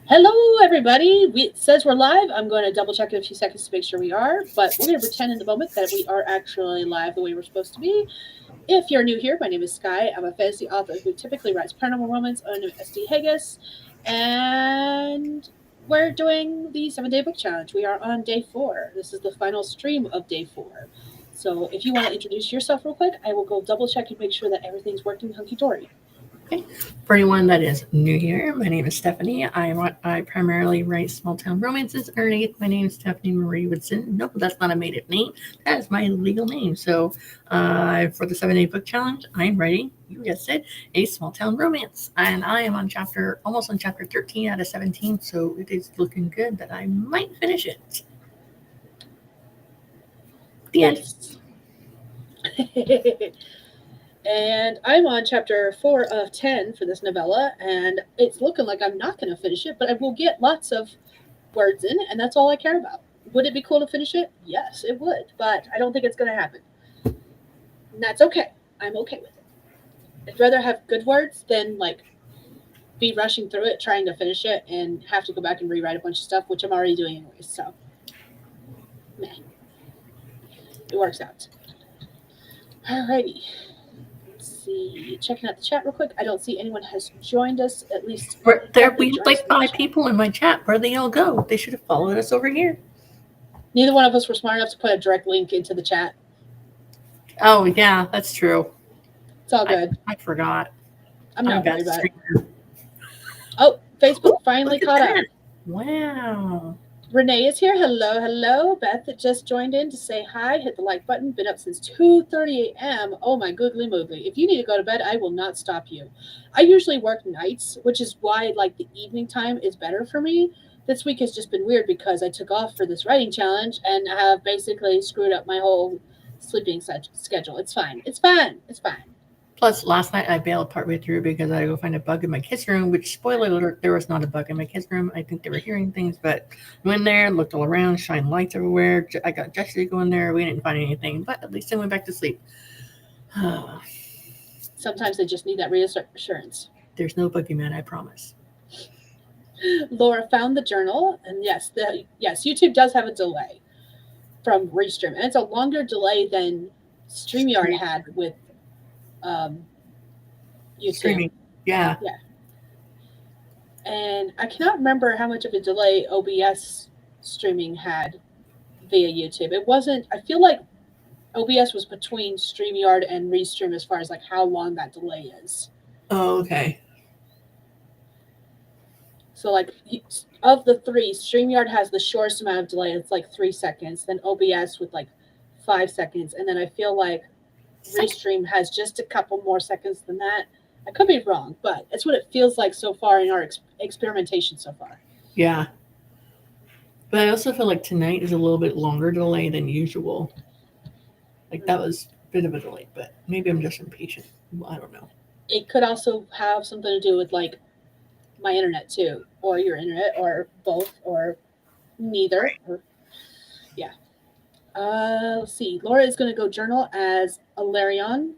Hello, everybody. It says we're live. I'm going to double check in a few seconds to make sure we are, but we're going to pretend in the moment that we are actually live the way we're supposed to be. If you're new here, my name is Skye. I'm a fantasy author who typically writes paranormal romance under SD Hegyes, and we're doing the 7 day book challenge. We are on day 4. This is the final stream of day 4. So if you want to introduce yourself real quick, I will go double check and make sure that everything's working hunky dory. Okay. For anyone that is new here, my name is Stephanie. I primarily write small town romances underneath my name is Stephanie Marie Woodson. Nope, that's not a made up name. That is my legal name. So for the 7 day book challenge, I'm writing, you guessed it, a small town romance. And I am almost on chapter 13 out of 17. So it is looking good that I might finish it. The end. And I'm on chapter 4 of 10 for this novella, and it's looking like I'm not going to finish it, but I will get lots of words in, and that's all I care about. Would it be cool to finish it? Yes, it would, but I don't think it's going to happen. And that's okay. I'm okay with it. I'd rather have good words than be rushing through it, trying to finish it, and have to go back and rewrite a bunch of stuff, which I'm already doing anyways. So, meh. It works out. Alrighty. See, checking out the chat real quick. I don't see anyone has joined us, at least. We have like 5 people in my chat. Where they all go? They should have followed us over here. Neither one of us were smart enough to put a direct link into the chat. Oh, yeah, that's true. It's all good. I forgot. I'm not worried about it. Oh, Facebook finally caught up. Wow. Renee is here. Hello, hello. Beth that just joined in to say hi. Hit the like button. Been up since 2:30 a.m. Oh my googly moogly. If you need to go to bed, I will not stop you. I usually work nights, which is why the evening time is better for me. This week has just been weird because I took off for this writing challenge and have basically screwed up my whole sleeping schedule. It's fine. It's fine. It's fine. Plus, last night I bailed partway through because I had to go find a bug in my kids' room, which, spoiler alert, there was not a bug in my kids' room. I think they were hearing things, but I went there, looked all around, shined lights everywhere. I got Jesse to go in there. We didn't find anything, but at least I went back to sleep. Sometimes they just need that reassurance. There's no boogeyman, I promise. Laura found the journal, and yes, YouTube does have a delay from Restream, and it's a longer delay than StreamYard had with YouTube. Streaming, yeah. And I cannot remember how much of a delay OBS streaming had via YouTube. It wasn't. I feel like OBS was between StreamYard and Restream as far as how long that delay is. Oh, okay. So of the 3, StreamYard has the shortest amount of delay. It's 3 seconds. Then OBS with 5 seconds, and then I feel like Restream has just a couple more seconds than that. I could be wrong, but it's what it feels like so far in our experimentation so far. Yeah. But I also feel like tonight is a little bit longer delay than usual. That was a bit of a delay, but maybe I'm just impatient. I don't know. It could also have something to do with my internet too, or your internet, or both, or neither. Right. Or, yeah. Let's see. Laura is going to go journal as Alarion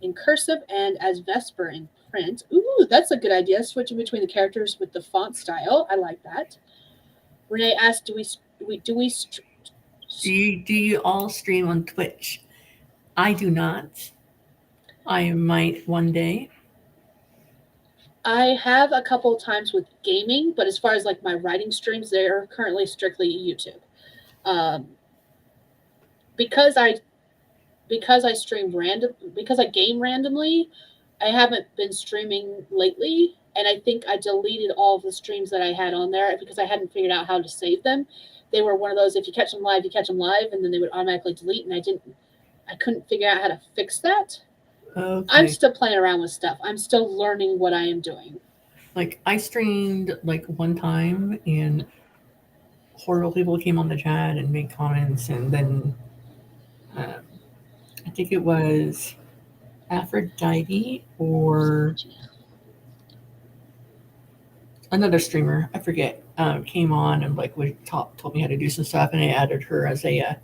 in cursive and as Vesper in print. Ooh, that's a good idea. Switching between the characters with the font style. I like that. Renee asked, do you all stream on Twitch? I do not. I might one day. I have a couple of times with gaming, but as far as my writing streams, they are currently strictly YouTube. Because I stream because I game randomly, I haven't been streaming lately, and I think I deleted all of the streams that I had on there because I hadn't figured out how to save them. They were one of those, if you catch them live, you catch them live, and then they would automatically delete, and I couldn't figure out how to fix that. Okay. I'm still playing around with stuff. I'm still learning what I am doing. I streamed one time, and horrible people came on the chat and made comments, and then I think it was Aphrodite or another streamer, I forget, came on and told me how to do some stuff, and I added her as a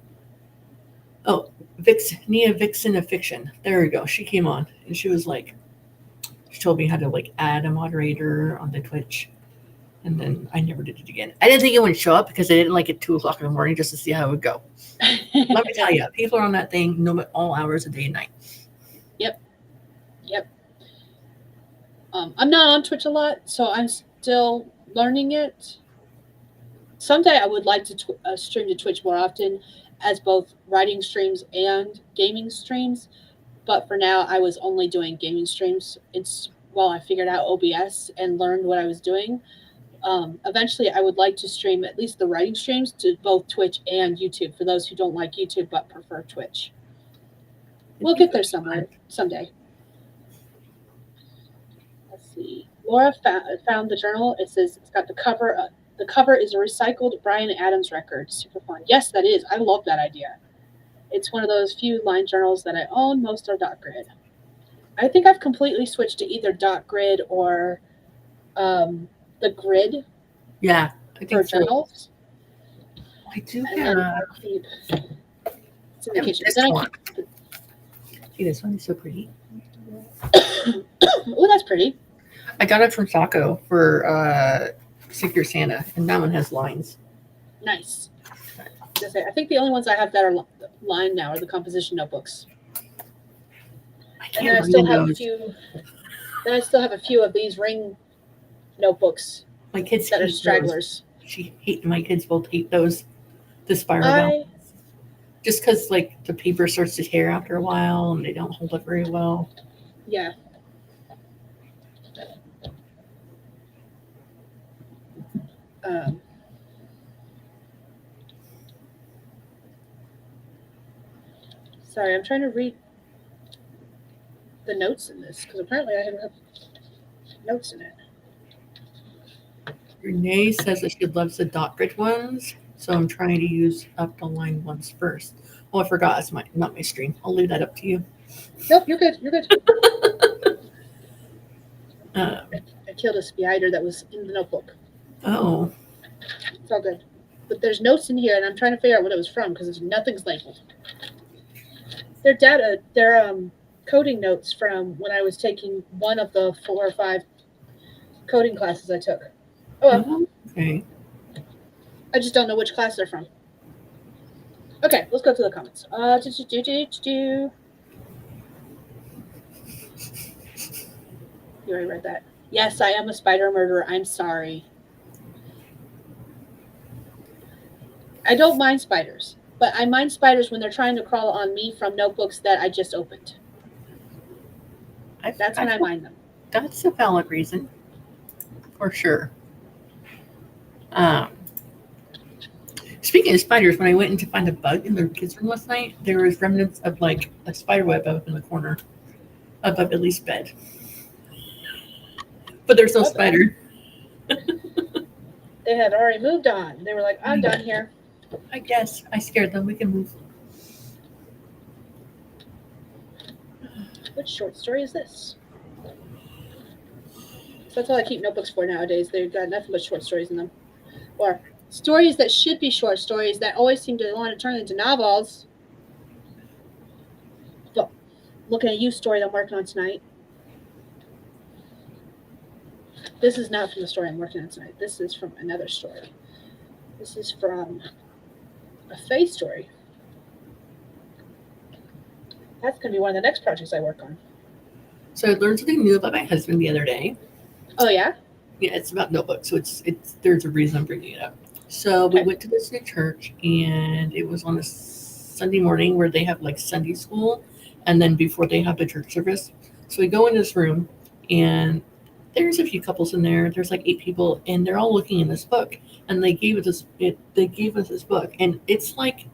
Nia Vixen of Fiction. There we go. She came on, and she was She told me how to like add a moderator on the Twitch, and then I never did it again. I didn't think it would show up because I didn't like at 2:00 in the morning just to see how it would go. Let me tell you, people are on that thing no all hours of day and night. Yep. I'm not on Twitch a lot, so I'm still learning it. Someday I would like to stream to Twitch more often as both writing streams and gaming streams. But for now, I was only doing gaming streams. It's while I figured out OBS and learned what I was doing. Eventually, I would like to stream at least the writing streams to both Twitch and YouTube for those who don't like YouTube but prefer Twitch. We'll get there someday. Let's see. Laura found the journal. It says it's got the cover. The cover is a recycled Bryan Adams record. Super fun. Yes, that is. I love that idea. It's one of those few line journals that I own. Most are dot grid. I think I've completely switched to either dot grid or the grid. Yeah, I think for so. journals. I do and have. It's in the kitchen. This one. See, this one is so pretty. Oh, that's pretty. I got it from Sacco for Secret Santa, and that one has lines. Nice. I think the only ones I have that are lined now are the composition notebooks. And then I still have a few. Then I still have a few of these ring notebooks. My kids that are stragglers. My kids both hate those. The spiral just because like the paper starts to tear after a while and they don't hold up very well. Yeah. Sorry, I'm trying to read the notes in this because apparently I have notes in it. Renee says that she loves the dot grid ones, so I'm trying to use up the line ones first. Oh, I forgot. It's not my stream. I'll leave that up to you. Nope, you're good. You're good. I killed a spider that was in the notebook. Oh. It's all good. But there's notes in here, and I'm trying to figure out what it was from because nothing's labeled. They're coding notes from when I was taking one of the 4 or 5 coding classes I took. Oh, okay. I just don't know which class they're from. Okay, let's go to the comments. You already read that. Yes, I am a spider murderer. I'm sorry. I don't mind spiders, but I mind spiders when they're trying to crawl on me from notebooks that I just opened. That's when I mind them. That's a valid reason, for sure. Speaking of spiders, when I went in to find a bug in the kids' room last night, there was remnants of like a spider web up in the corner above Ellie's bed. But there's no spider. They had already moved on. They were like, I'm done here. I guess. I scared them. We can move. Which short story is this? So that's all I keep notebooks for nowadays. They've got nothing but short stories in them. Or stories that should be short stories that always seem to want to turn into novels. But looking at you story I'm working on tonight. This is not from the story I'm working on tonight. This is from another story. This is from a Faye story. That's going to be one of the next projects I work on. So I learned something new about my husband the other day. Oh, yeah? Yeah, it's about notebooks. So it's there's a reason I'm bringing it up. So we went to this new church, and it was on a Sunday morning where they have like Sunday school, and then before they have the church service. So we go in this room, and there's a few couples in there. There's like 8 people, and they're all looking in this book. And they gave us this book, and it's like,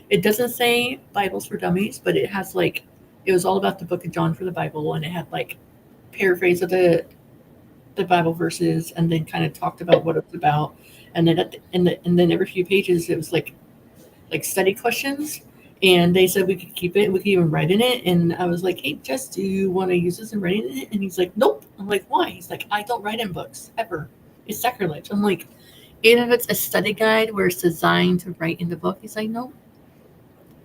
it doesn't say Bibles for Dummies, but it has like, it was all about the book of John for the Bible, and it had like paraphrase of the Bible verses, and then kind of talked about what it's about. And then and then every few pages it was like study questions, and they said we could keep it, we could even write in it. And I was like, hey, Jess, do you want to use this and write in it? And he's like, nope. I'm like, why? He's like, I don't write in books ever. It's sacrilege. I'm like, even if it's a study guide where it's designed to write in the book, he's like, no.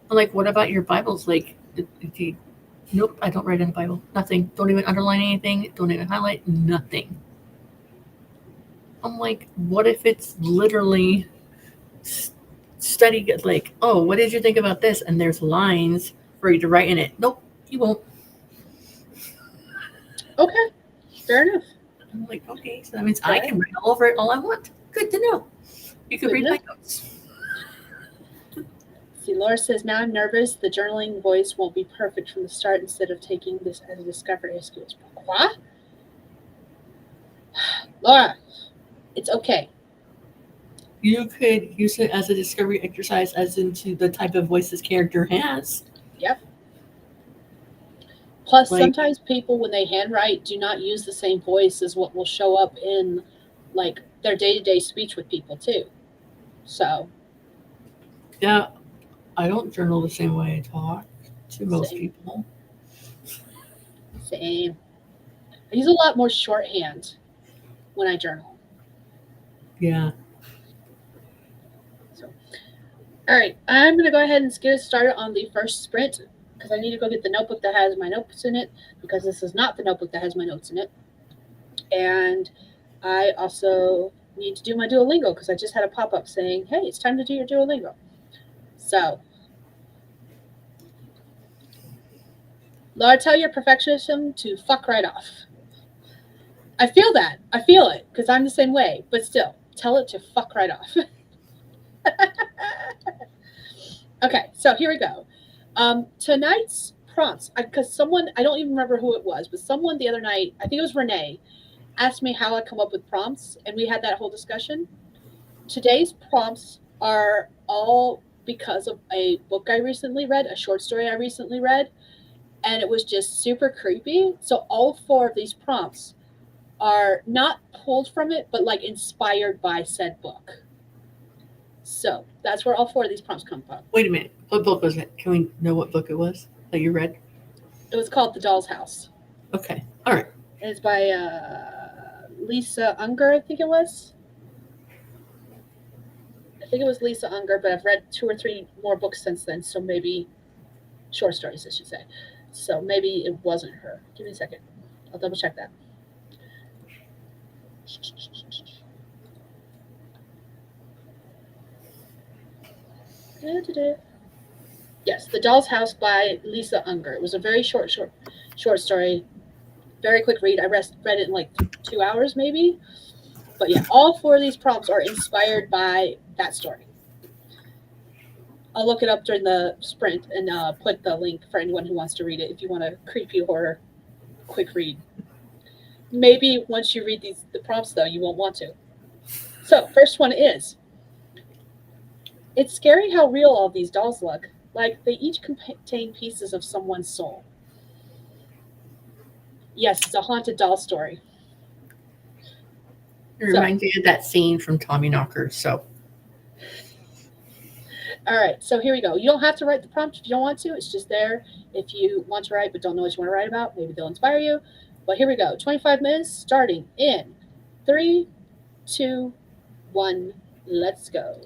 I'm like, what about your Bibles? Like, do Nope, I don't write in the Bible. Nothing. Don't even underline anything. Don't even highlight. Nothing. I'm like, what if it's literally study? Like, oh, what did you think about this? And there's lines for you to write in it. Nope, you won't. Okay, fair enough. I'm like, okay, so that means I Fair. can write all over it all I want. Good to know. You can Good read my enough. notes. See, Laura says, now I'm nervous. The journaling voice won't be perfect from the start instead of taking this as a discovery excuse. What? Laura, it's okay. You could use it as a discovery exercise, as into the type of voice this character has. Yep. Plus, Like, sometimes people, when they handwrite, do not use the same voice as what will show up in like their day-to-day speech with people too. So, yeah, I don't journal the same way I talk to most same, people. same. I use a lot more shorthand when I journal. Yeah. So, all right, I'm gonna go ahead and get started on the first sprint because I need to go get the notebook that has my notes in it because this is not the notebook that has my notes in it, and I also need to do my Duolingo because I just had a pop up saying, "Hey, it's time to do your Duolingo." So, Laura, tell your perfectionism to fuck right off. I feel that. I feel it because I'm the same way. But still, tell it to fuck right off. Okay, so here we go. Tonight's prompts, because someone, I don't even remember who it was, but someone the other night, I think it was Renee, asked me how I come up with prompts, and we had that whole discussion. Today's prompts are all because of a book I recently read, a short story I recently read, and it was just super creepy. So all four of these prompts are not pulled from it, but like inspired by said book. So that's where all four of these prompts come from. Wait a minute. What book was it? Can we know what book it was that you read? It was called The Doll's House. Okay. All right. And it's by Lisa Unger, I think it was. I think it was Lisa Unger, but I've read two or three more books since then, so maybe short stories, I should say. So maybe it wasn't her. Give me a second. I'll double check that. Yes, The Doll's House by Lisa Unger. It was a very short story. Very quick read. I read it in like 2 hours, maybe. But yeah, all four of these prompts are inspired by that story. I'll look it up during the sprint and put the link for anyone who wants to read it if you want a creepy horror quick read. Maybe once you read the prompts, though, you won't want to. So, first one is, it's scary how real all these dolls look. Like they each contain pieces of someone's soul. Yes, it's a haunted doll story. It So, reminds me of that scene from Tommy Knockers. So, all right, so here we go. You don't have to write the prompt if you don't want to. It's just there if you want to write but don't know what you want to write about. Maybe they'll inspire you. But here we go. 25 minutes starting in 3, 2, 1. Let's go.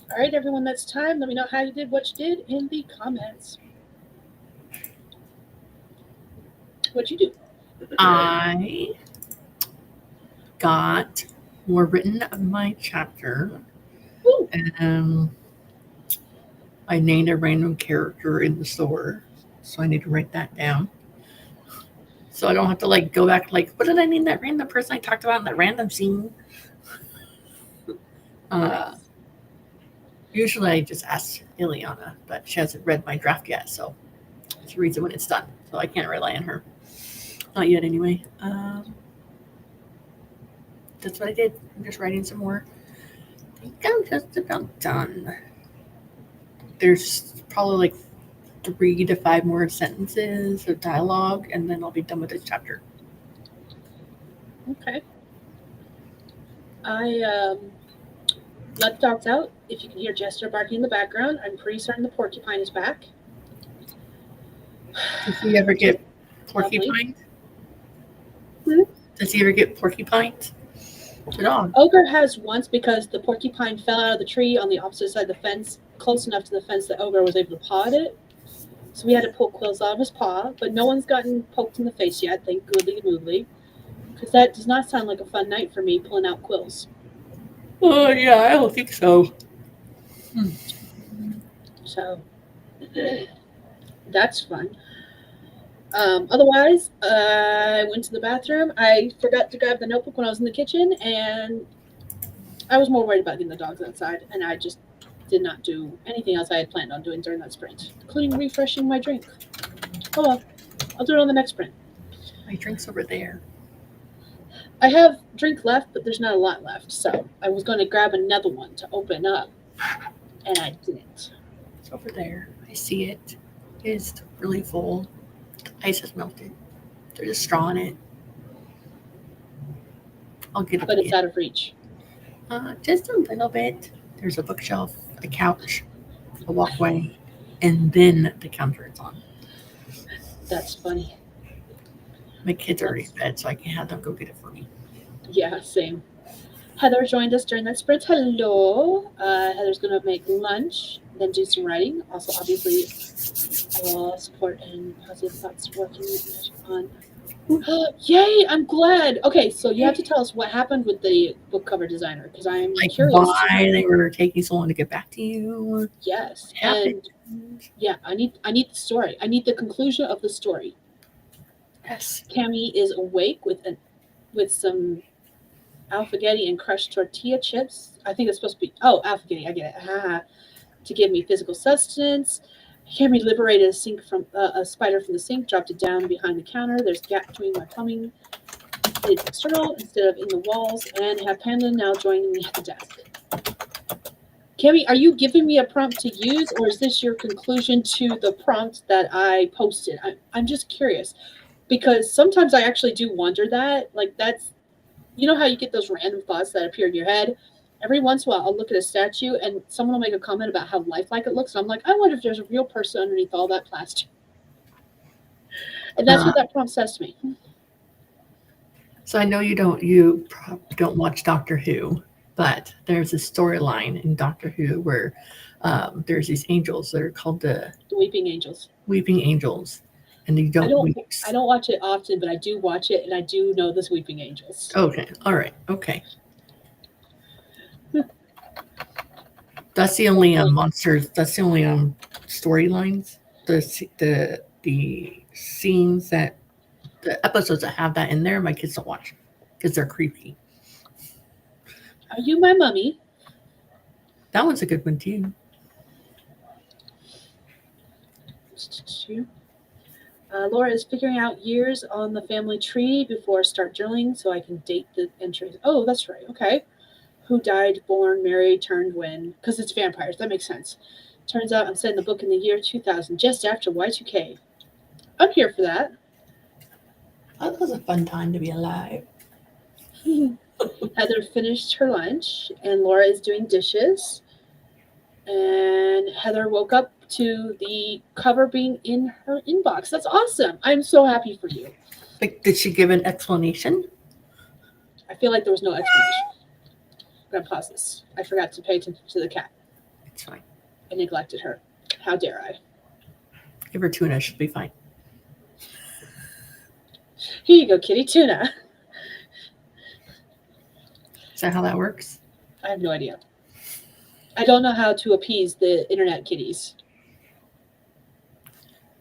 All right, everyone, that's time. Let me know how you did, what you did in the comments. What'd you do? I got more written of my chapter, Woo. and I named a random character in the store, so I need to write that down. So I don't have to like go back like, what did I name that random person I talked about in that random scene? Nice. Usually I just ask Ileana, but she hasn't read my draft yet, so she reads it when it's done. So I can't rely on her. Not yet, anyway. That's what I did. I'm just writing some more. I think I'm just about done. There's probably like 3 to 5 more sentences of dialogue, and then I'll be done with this chapter. Okay. I let the dogs out. If you can hear Jester barking in the background, I'm pretty certain the porcupine is back. Does he ever get porcupined? Does he ever get porcupined? The dog. Ogre has once because the porcupine fell out of the tree on the opposite side of the fence, close enough to the fence that Ogre was able to paw at it. So we had to pull quills out of his paw, but no one's gotten poked in the face yet, thank goodly moodly. Because that does not sound like a fun night for me pulling out quills. Oh, yeah, I don't think so. So that's fun. Otherwise, I went to the bathroom. I forgot to grab the notebook when I was in the kitchen, and I was more worried about getting the dogs outside, and I just did not do anything else I had planned on doing during that sprint, including refreshing my drink. Oh well, I'll do it on the next sprint. My drink's over there. I have drink left, but there's not a lot left, so I was going to grab another one to open up, and I didn't. It's over there. I see it. It's really full. The ice has melted. There's a straw in it. I'll get it. But it's out of reach. Just a little bit. There's a bookshelf, a couch, a walkway, and then the counter is on. That's funny. My kids are already in bed, so I can have them go get it for me. Yeah, same. Heather joined us during that sprint. Hello. Heather's going to make lunch, then do some writing. Also, obviously, I will support and positive thoughts working on. Yay! I'm glad. Okay, so you have to tell us what happened with the book cover designer because I'm Like curious. why they were taking so long to get back to you. Yes, What happened? and yeah, I need the story. I need the conclusion of the story. Yes. Cammy is awake with some alphagetti and crushed tortilla chips. I think it's supposed to be alphagetti. I get it. To give me physical sustenance. Cammy liberated a spider from the sink, dropped it down behind the counter. There's a gap between my plumbing. It's external instead of in the walls, and have Panda now joining me at the desk. Cammy, are you giving me a prompt to use, or is this your conclusion to the prompt that I posted? I'm just curious, because sometimes I actually do wonder that. Like, that's, you know how you get those random thoughts that appear in your head? Every once in a while, I'll look at a statue and someone will make a comment about how lifelike it looks. And I'm like, I wonder if there's a real person underneath all that plastic. And that's what that prompt says to me. So I know you don't watch Doctor Who, but there's a storyline in Doctor Who where there's these angels that are called the Weeping Angels. Weeping Angels, and they don't weep. I don't watch it often, but I do watch it, and I do know this Weeping Angels. Okay, all right, okay. That's the only monsters. That's the only storylines. The scenes that the episodes that have that in there, my kids don't watch because they're creepy. Are you my mummy? That one's a good one too. Laura is figuring out years on the family tree before I start journaling so I can date the entries. Oh, that's right. Okay. Who died, born, married, turned when? Because it's vampires. That makes sense. Turns out I'm setting the book in the year 2000, just after Y2K. I'm here for that. That was a fun time to be alive. Heather finished her lunch, and Laura is doing dishes. And Heather woke up to the cover being in her inbox. That's awesome. I'm so happy for you. Like, did she give an explanation? I feel like there was no explanation. I'm going to pause this. I forgot to pay attention to the cat. It's fine. I neglected her. How dare I? Give her tuna. She'll be fine. Here you go, kitty. Tuna. Is that how that works? I have no idea. I don't know how to appease the internet kitties.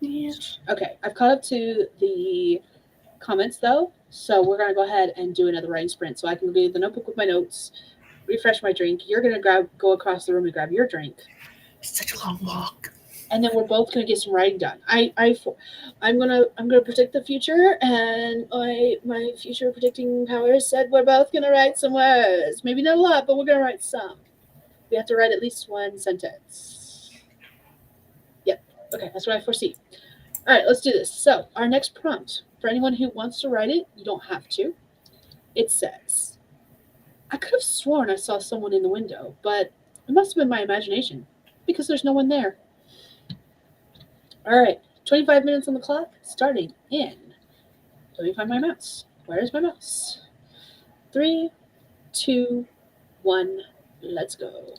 Yeah. Okay, I've caught up to the comments though, so we're gonna go ahead and do another writing sprint. So I can read the notebook with my notes, refresh my drink. You're gonna go across the room and grab your drink, It's such a long walk. and then we're both gonna get some writing done. I'm gonna predict the future, and my future predicting powers said we're both gonna write some words. Maybe not a lot, but we're gonna write some. We have to write at least one sentence. Yep. Okay, that's what I foresee. All right, let's do this. So, our next prompt, for anyone who wants to write it, you don't have to. It says, I could have sworn I saw someone in the window, but it must have been my imagination because there's no one there. All right, 25 minutes on the clock, starting in. Let me find my mouse. Where is my mouse? 3, 2, 1, let's go.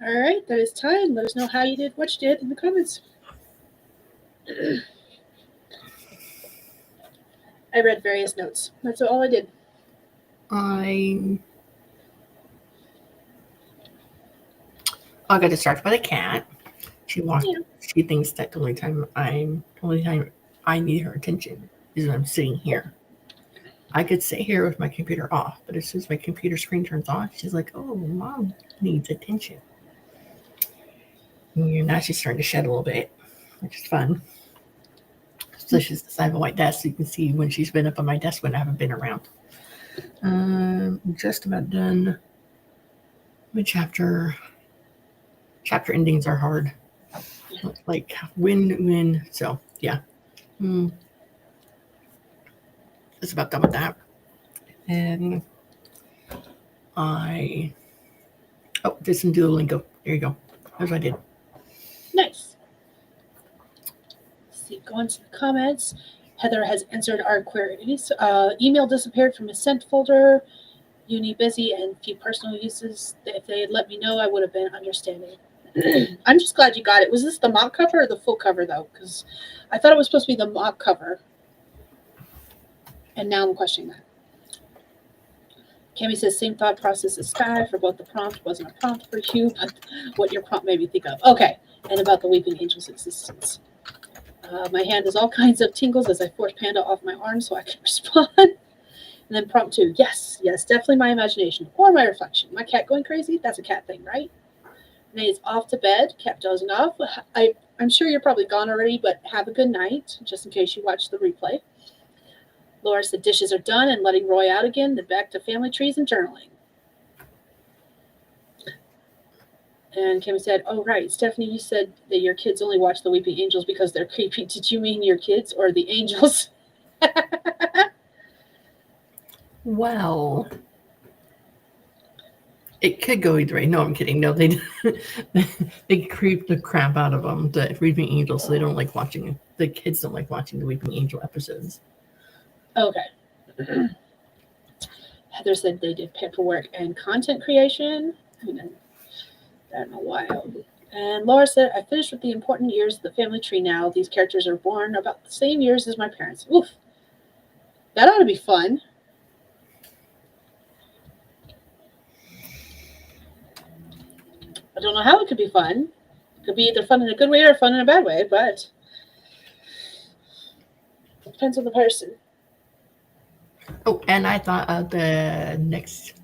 All right, that is time. Let us know how you did, what you did in the comments. I read various notes. That's all I did. I got distracted by the cat. She walked. Yeah. She thinks that the only time I need her attention is when I'm sitting here. I could sit here with my computer off, but as soon as my computer screen turns off, she's like, "Oh, mom needs attention." And now she's starting to shed a little bit, which is fun. So she's the side of a white desk, so you can see when she's been up on my desk when I haven't been around. Just about done. My chapter endings are hard. Like when. So yeah. Just about done with that. And did some Duolingo. There you go. That's what I did. Nice. Let's see, go into the comments. Heather has answered our queries. Email disappeared from a sent folder. Uni busy and few personal uses. If they had let me know, I would have been understanding. I'm just glad you got it. Was this the mock cover or the full cover, though? Because I thought it was supposed to be the mock cover. And now I'm questioning that. Cami says, same thought process as Skye for both the prompt. Wasn't a prompt for you, but what your prompt made me think of. Okay, and about the Weeping Angel's existence. My hand has all kinds of tingles as I force Panda off my arm so I can respond. And then prompt 2, yes, definitely my imagination or my reflection. My cat going crazy? That's a cat thing, right? Renee's off to bed, kept dozing off. I'm sure you're probably gone already, but have a good night, just in case you watch the replay. Laura said dishes are done and letting Roy out again, then back to family trees and journaling. And Kim said, oh, right, Stephanie, you said that your kids only watch the Weeping Angels because they're creepy. Did you mean your kids or the angels? Well, it could go either way. No, I'm kidding. No, they creep the crap out of them, the Weeping Angels, so they don't like watching it. The kids don't like watching the Weeping Angel episodes. Okay. Heather said they did paperwork and content creation. And then that in a while. And Laura said, I finished with the important years of the family tree now. These characters are born about the same years as my parents. Oof. That ought to be fun. I don't know how it could be fun. It could be either fun in a good way or fun in a bad way, but it depends on the person. Oh, and I thought of the next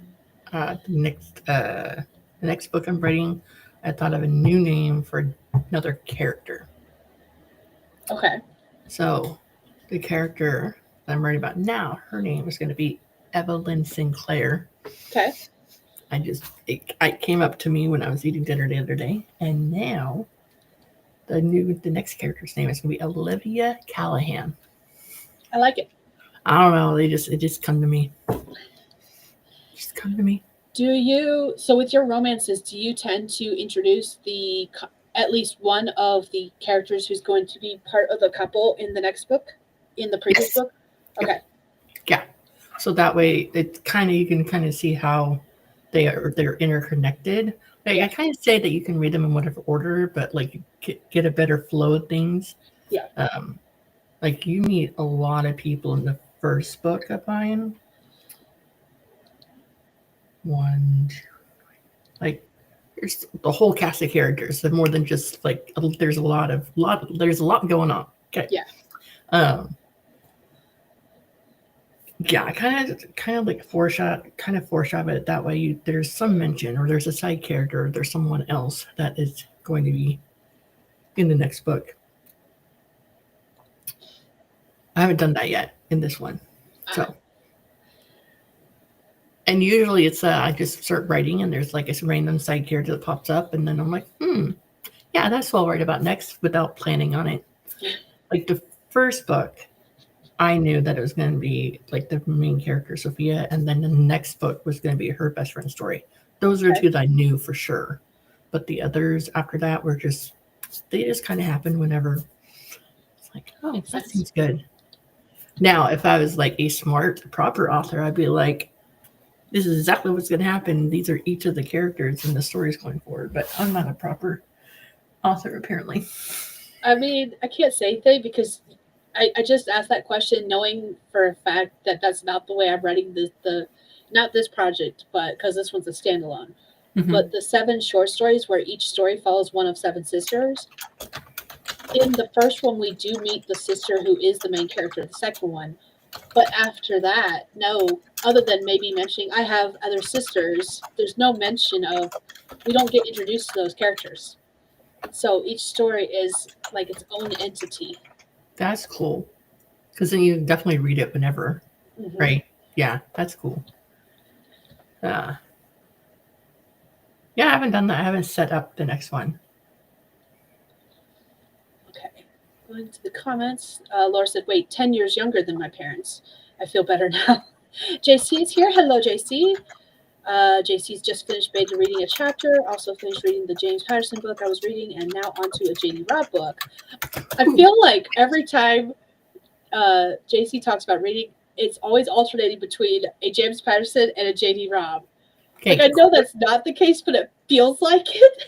book I'm writing. I thought of a new name for another character. Okay. So the character that I'm writing about now, her name is going to be Evelyn Sinclair. Okay. It came up to me when I was eating dinner the other day, and now the next character's name is going to be Olivia Callahan. I like it. I don't know. It just come to me. Just come to me. So with your romances, do you tend to introduce at least one of the characters who's going to be part of the couple in the next book, in the previous book? Okay. Yeah. So that way, you can kind of see how they're interconnected. I kind of say that you can read them in whatever order, but like you get a better flow of things. Yeah. Like you meet a lot of people in the first book of mine. There's the whole cast of characters. They're more than just like there's a lot going on. Okay. Yeah. Yeah, I kind of like foreshadow it that way. There's some mention, or there's a side character, or there's someone else that is going to be in the next book. I haven't done that yet in this one, so. And usually it's I just start writing, and there's like a random side character that pops up, and then I'm like, yeah, that's what I'll write about next without planning on it. Like the first book, I knew that it was going to be like the main character, Sophia, and then the next book was going to be her best friend story. Those are two that I knew for sure. But the others after that were they just kind of happened whenever. It's like, oh, that seems good. Now, if I was like a smart, proper author, I'd be like, this is exactly what's going to happen. These are each of the characters in the stories going forward. But I'm not a proper author, apparently. I mean, I can't say anything because I just asked that question knowing for a fact that that's not the way I'm writing not this project, but because this one's a standalone. Mm-hmm. But the 7 short stories where each story follows one of 7 sisters. In the first one, we do meet the sister who is the main character of the second one. But after that, no, other than maybe mentioning I have other sisters, there's no mention of, we don't get introduced to those characters. So each story is like its own entity. That's cool. Because then you definitely read it whenever, right? Yeah, that's cool. Yeah, I haven't done that. I haven't set up the next one. Okay. Going to the comments. Laura said, wait, 10 years younger than my parents. I feel better now. JC is here. Hello, JC. JC's just finished beta reading a chapter, also finished reading the James Patterson book I was reading, and now onto a J.D. Robb book. I feel like every time JC talks about reading, it's always alternating between a James Patterson and a J.D. Robb. Okay. Like, I know that's not the case, but it feels like it.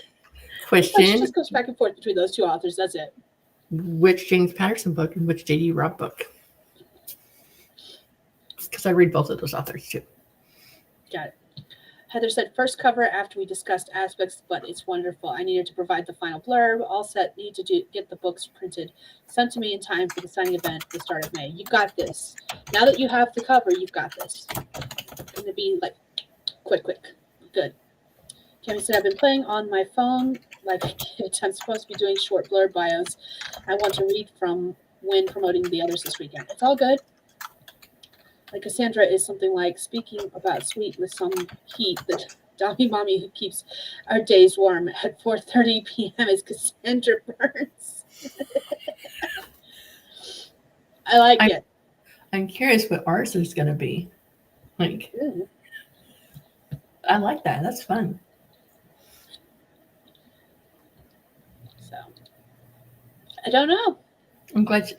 Question. She just goes back and forth between those two authors. That's it. Which James Patterson book and which J.D. Robb book? Because I read both of those authors too. Got it. Heather said, first cover after we discussed aspects, but it's wonderful. I needed to provide the final blurb. All set. Need to get the books printed. Sent to me in time for the signing event at the start of May. You got this. Now that you have the cover, you've got this. It's going to be like quick. Good. Tammy said, I've been playing on my phone like a kid. I'm supposed to be doing short blurb bios. I want to read from when promoting the others this weekend. It's all good. Like Cassandra is something like speaking about sweet with some heat. The Dommy mommy who keeps our days warm at 4:30 p.m. is Cassandra Burns. I like it. I'm curious what ours is going to be. Like, I like that. That's fun. So, I don't know. I'm glad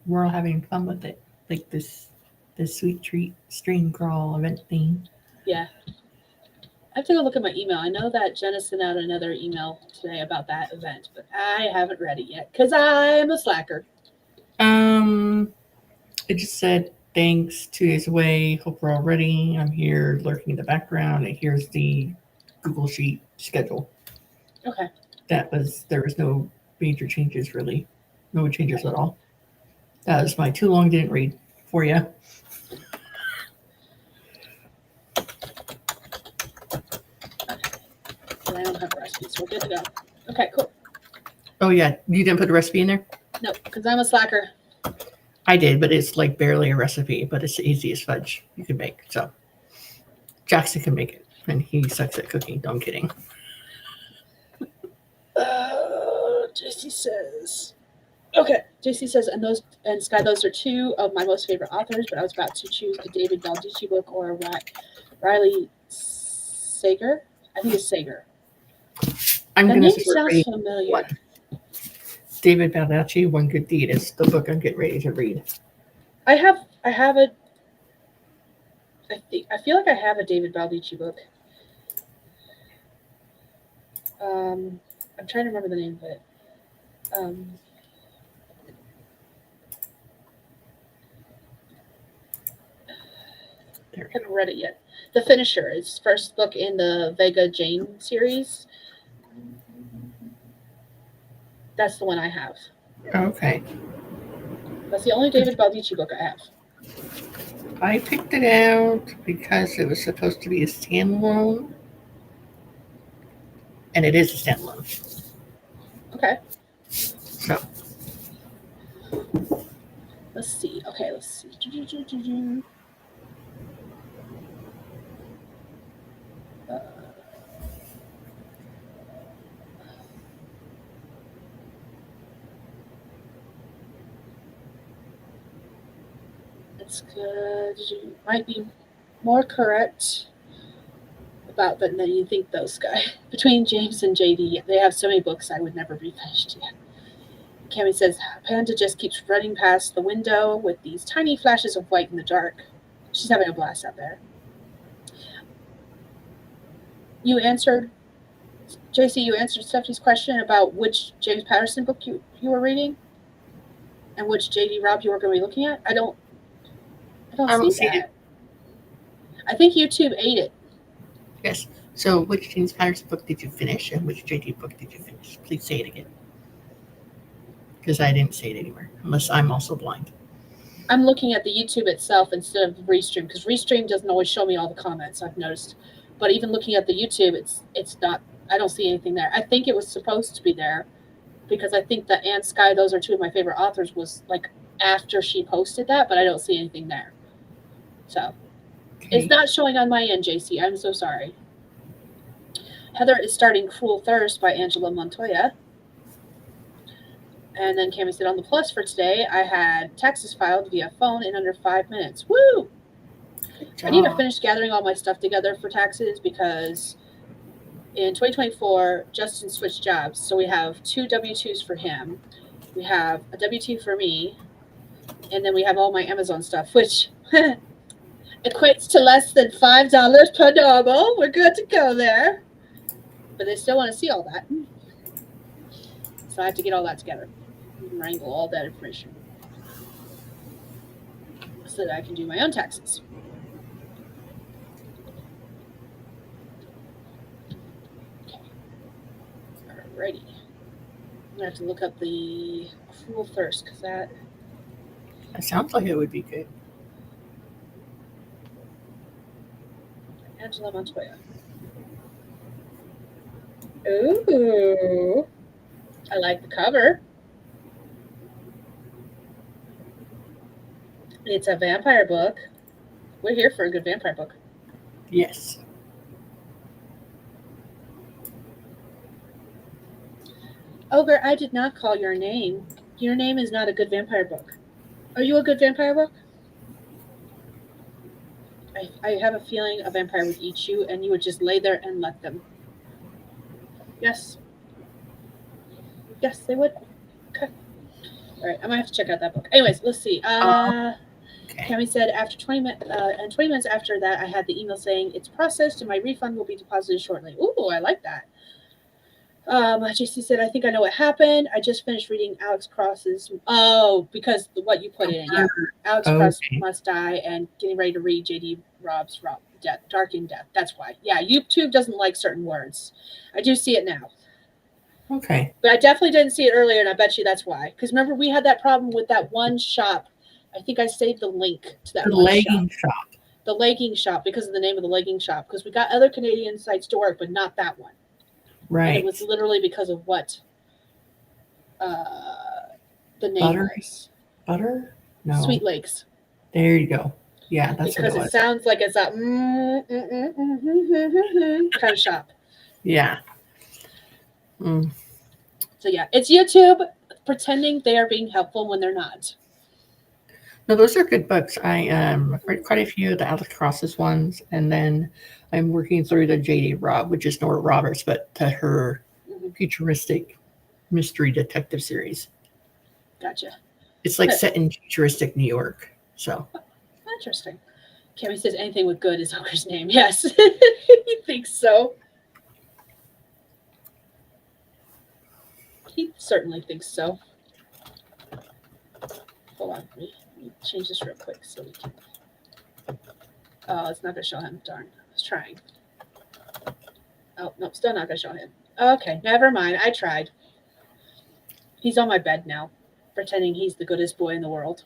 we're all having fun with it. Like this sweet treat stream crawl event thing. Yeah. I have to go look at my email. I know that Jenna sent out another email today about that event, but I haven't read it yet because I'm a slacker. It just said, thanks, 2 days away. Hope we're all ready. I'm here lurking in the background. And here's the Google Sheet schedule. Okay. There was no major changes, really. No changes at all. That was my too long didn't read for you. I don't have recipes, so we're good to go. Okay, cool. Oh, yeah. You didn't put a recipe in there? No, because I'm a slacker. I did, but it's like barely a recipe, but it's the easiest fudge you can make. So Jackson can make it, and he sucks at cooking. No, I'm kidding. JC says. Okay, JC says, and Skye, those are 2 of my most favorite authors, but I was about to choose a David Baldacci book or a Riley Sager. I think it's Sager. I'm the going name to sounds familiar. What? David Baldacci, One Good Deed is the book I'm getting ready to read. I have a. I feel like I have a David Baldacci book. I'm trying to remember the name of it. I haven't read it yet. The Finisher is first book in the Vega Jane series. That's the one I have. Okay. That's the only David Baldacci book I have. I picked it out because it was supposed to be a standalone. And it is a standalone. Okay. So. Let's see. Okay, let's see. That's good. You might be more correct about that than you think, though, Skye. Between James and JD, they have so many books I would never be finished yet. Cami says, Panda just keeps running past the window with these tiny flashes of white in the dark. She's having a blast out there. You answered, JC, you answered Stephanie's question about which James Patterson book you were reading and which JD Robb you were going to be looking at. I don't I don't see see it. that. I think YouTube ate it. Yes. So, which James Patterson book did you finish, and which JD book did you finish? Please say it again, because I didn't say it anywhere, unless I'm also blind. I'm looking at the YouTube itself instead of Restream because Restream doesn't always show me all the comments. I've noticed, but even looking at the YouTube, it's not. I don't see anything there. I think it was supposed to be there because I think that and Skye, those are two of my favorite authors, was like after she posted that, but I don't see anything there. So Okay. it's not showing on my end, JC. I'm so sorry. Heather is starting Cruel Thirst by Angela Montoya. And then Cami said on the plus for today, I had taxes filed via phone in under 5 minutes. Woo! I need to finish gathering all my stuff together for taxes because in 2024, Justin switched jobs. So we have 2 W-2s for him. We have a W-2 for me. And then we have all my Amazon stuff, which equates to less than $5 per normal. We're good to go there. But they still want to see all that. So I have to get all that together and wrangle all that information so that I can do my own taxes. Okay. Alrighty. I'm going to have to look up the Cruel Thirst because that sounds like it would be good. Angela Montoya. Ooh. I like the cover. It's a vampire book. We're here for a good vampire book. Yes. Ogre, I did not call your name. Your name is not a good vampire book. Are you a good vampire book? I have a feeling a vampire would eat you and you would just lay there and let them. Yes. Yes, they would. Okay. All right, I might have to check out that book. Anyways, let's see. Okay. Cami said after 20 minutes, and 20 minutes after that, I had the email saying it's processed and my refund will be deposited shortly. Ooh, I like that. JC said, I think I know what happened. I just finished reading Alex Cross's. Oh, because what you put in it. Yeah. Alex Cross Must Die and getting ready to read JD Robb's Death, Dark in Death. That's why. Yeah, YouTube doesn't like certain words. I do see it now. Okay. But I definitely didn't see it earlier, and I bet you that's why. Because remember, we had that problem with that one shop. I think I saved the link to that one legging shop. The legging shop, because of the name of the legging shop. Because we got other Canadian sites to work, but not that one. Right. And it was literally because of what the name was. Butter? No. Sweet Lakes. There you go. Yeah, that's because what it was. Sounds like it's a kind of shop. Yeah. Mm. So yeah, it's YouTube pretending they are being helpful when they're not. No, those are good books. I read quite a few of the Alex Cross's ones, and then I'm working through the JD Robb, which is Nora Roberts, but to her futuristic mystery detective series. Gotcha. It's like set in futuristic New York. So interesting. Cami says anything with good is Ogre's name. Yes, he thinks so. He certainly thinks so. Hold on, let me change this real quick so we can. Oh, it's not going to show him. Darn, I was trying. Oh, no, still not going to show him. Okay, never mind. I tried. He's on my bed now, pretending he's the goodest boy in the world.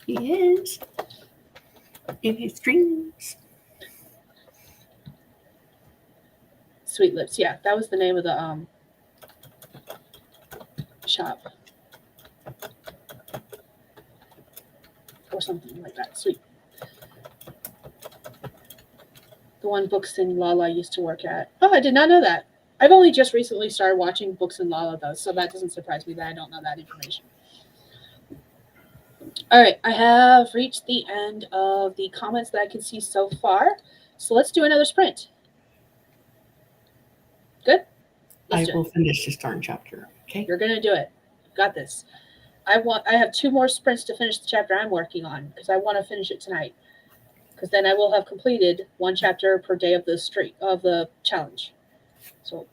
He is. In his dreams. Sweet Lips. Yeah, that was the name of the shop. Or something like that. Sweet. The one Books and Lala used to work at. Oh, I did not know that. I've only just recently started watching Books and Lala, though, so that doesn't surprise me that I don't know that information. All right, I have reached the end of the comments that I can see so far. So let's do another sprint. Good? I will finish this darn chapter. Okay. You're going to do it. Got this. I have 2 more sprints to finish the chapter I'm working on because I want to finish it tonight. because then I will have completed one chapter per day of the streak of the challenge. So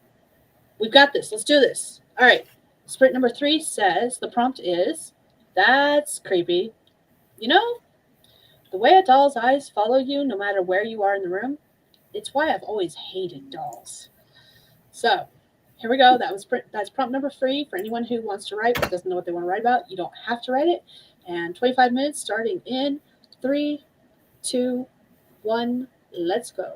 we've got this. Let's do this. All right. Sprint number 3 says the prompt is, that's creepy. You know, the way a doll's eyes follow you no matter where you are in the room, it's why I've always hated dolls. So here we go. That's prompt number 3 for anyone who wants to write but doesn't know what they want to write about. You don't have to write it. And 25 minutes starting in 3, 2, 1. Let's go.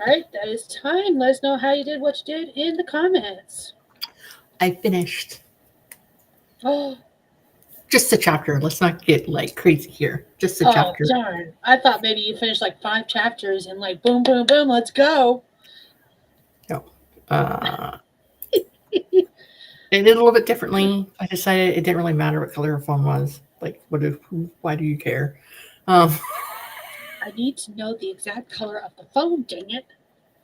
All right, that is time. Let us know how you did what you did in the comments. I finished Oh, just a chapter. Let's not get like crazy here. Just a oh chapter. darn. I thought maybe you finished like 5 chapters and like boom, boom, boom, let's go. No. Uh, I did a little bit differently. I decided it didn't really matter what color her phone was. Like, why do you care? Um, I need to know the exact color of the phone, dang it.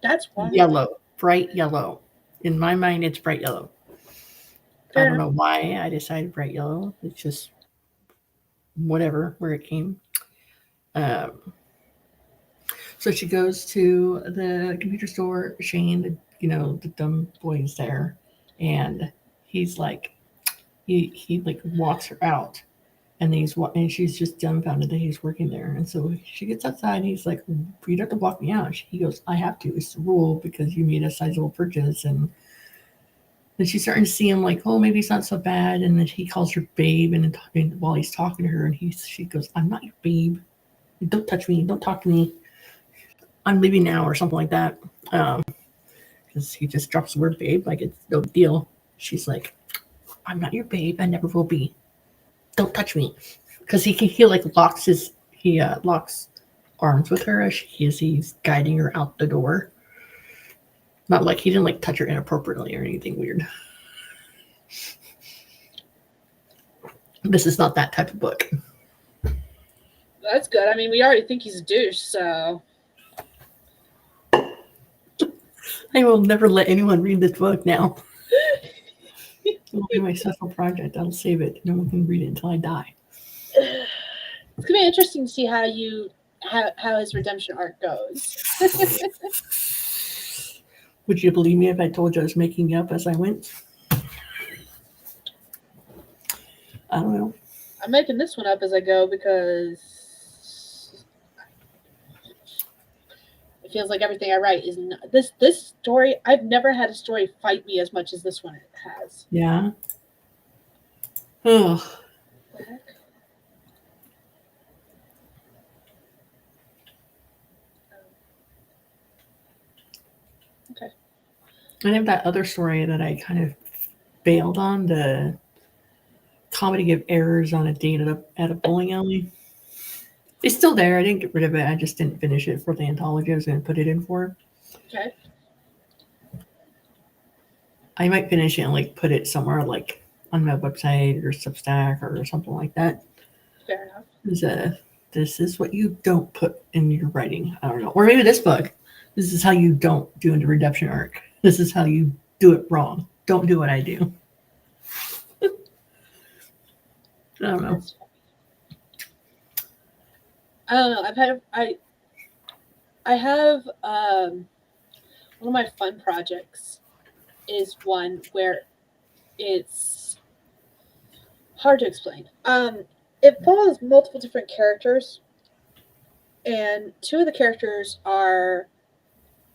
That's why. yellow, bright yellow. In my mind, it's bright yellow. I Fair don't enough. know why I decided bright yellow. It's just whatever where it came. Um, so she goes to the computer store. Shane, the dumb boy is there, and he's like, he like walks her out, and and she's just dumbfounded that he's working there. And so she gets outside, and he's like, "You don't have to walk me out." He goes, "I have to. It's the rule because you made a sizable purchase." And then she's starting to see him like, "Oh, maybe it's not so bad." And then he calls her babe, and while he's talking to her, and she goes, "I'm not your babe. Don't touch me. Don't talk to me. I'm leaving now," or something like that. Because he just drops the word babe like it's no deal. She's like, "I'm not your babe. I never will be. Don't touch me." Because he like locks arms with her as he's guiding her out the door. Not like he didn't like touch her inappropriately or anything weird. This is not that type of book. That's good. I mean, we already think he's a douche, so. I will never let anyone read this book now. It will be my special project. I'll save it. No one can read it until I die. It's gonna be interesting to see how his redemption arc goes. Would you believe me if I told you I was making up as I went? I don't know. I'm making this one up as I go because it feels like everything I write is not, this story. I've never had a story fight me as much as this one has. Yeah. Oh. What the heck? Okay. I have that other story that I kind of bailed on, the comedy of errors on a date at a bowling alley. It's still there. I didn't get rid of it. I just didn't finish it for the anthology I was going to put it in for. Okay. I might finish it and like put it somewhere like on my website or Substack or something like that. Fair enough. This is what you don't put in your writing. I don't know. Or maybe this book. This is how you don't do a redemption arc. This is how you do it wrong. Don't do what I do. I don't know. I don't know. I have one of my fun projects is one where it's hard to explain. It follows multiple different characters, and 2 of the characters are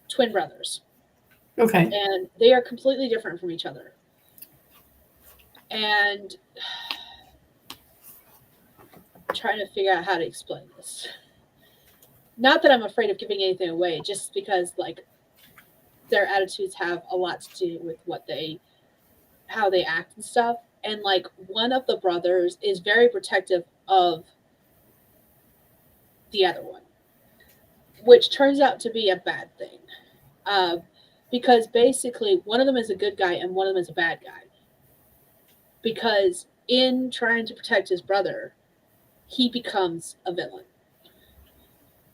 twin brothers, Okay. and they are completely different from each other. And I'm trying to figure out how to explain this. Not that I'm afraid of giving anything away, just because like their attitudes have a lot to do with how they act and stuff. And like one of the brothers is very protective of the other one, which turns out to be a bad thing. Because basically one of them is a good guy and one of them is a bad guy. Because in trying to protect his brother, he becomes a villain.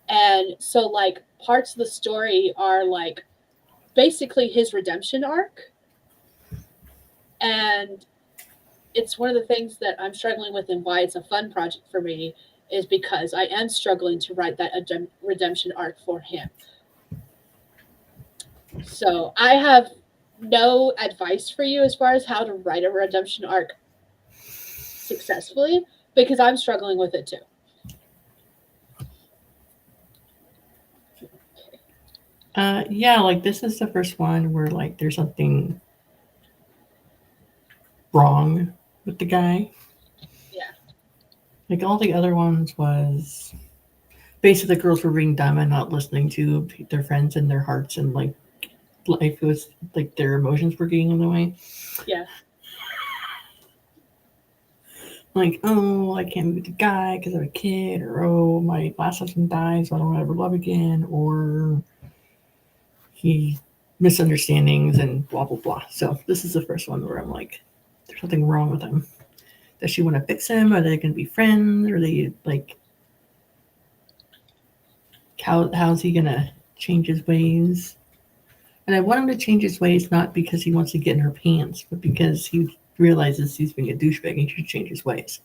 And so like parts of the story are like basically his redemption arc. And it's one of the things that I'm struggling with and why it's a fun project for me is because I am struggling to write that redemption arc for him. So I have no advice for you as far as how to write a redemption arc successfully because I'm struggling with it too. Yeah, like this is the first one where like there's something wrong with the guy. Yeah. Like all the other ones was basically the girls were being dumb and not listening to their friends and their hearts, and like life was like their emotions were getting in the way. Yeah. Like, oh, I can't be with the guy because I'm a kid, or oh, my last husband died, so I don't ever love again, or he misunderstandings and blah blah blah. So this is the first one where I'm like, there's something wrong with him. Does she want to fix him? Are they going to be friends? Are they like, how's he going to change his ways? And I want him to change his ways not because he wants to get in her pants, but because he realizes he's being a douchebag and he should change his ways.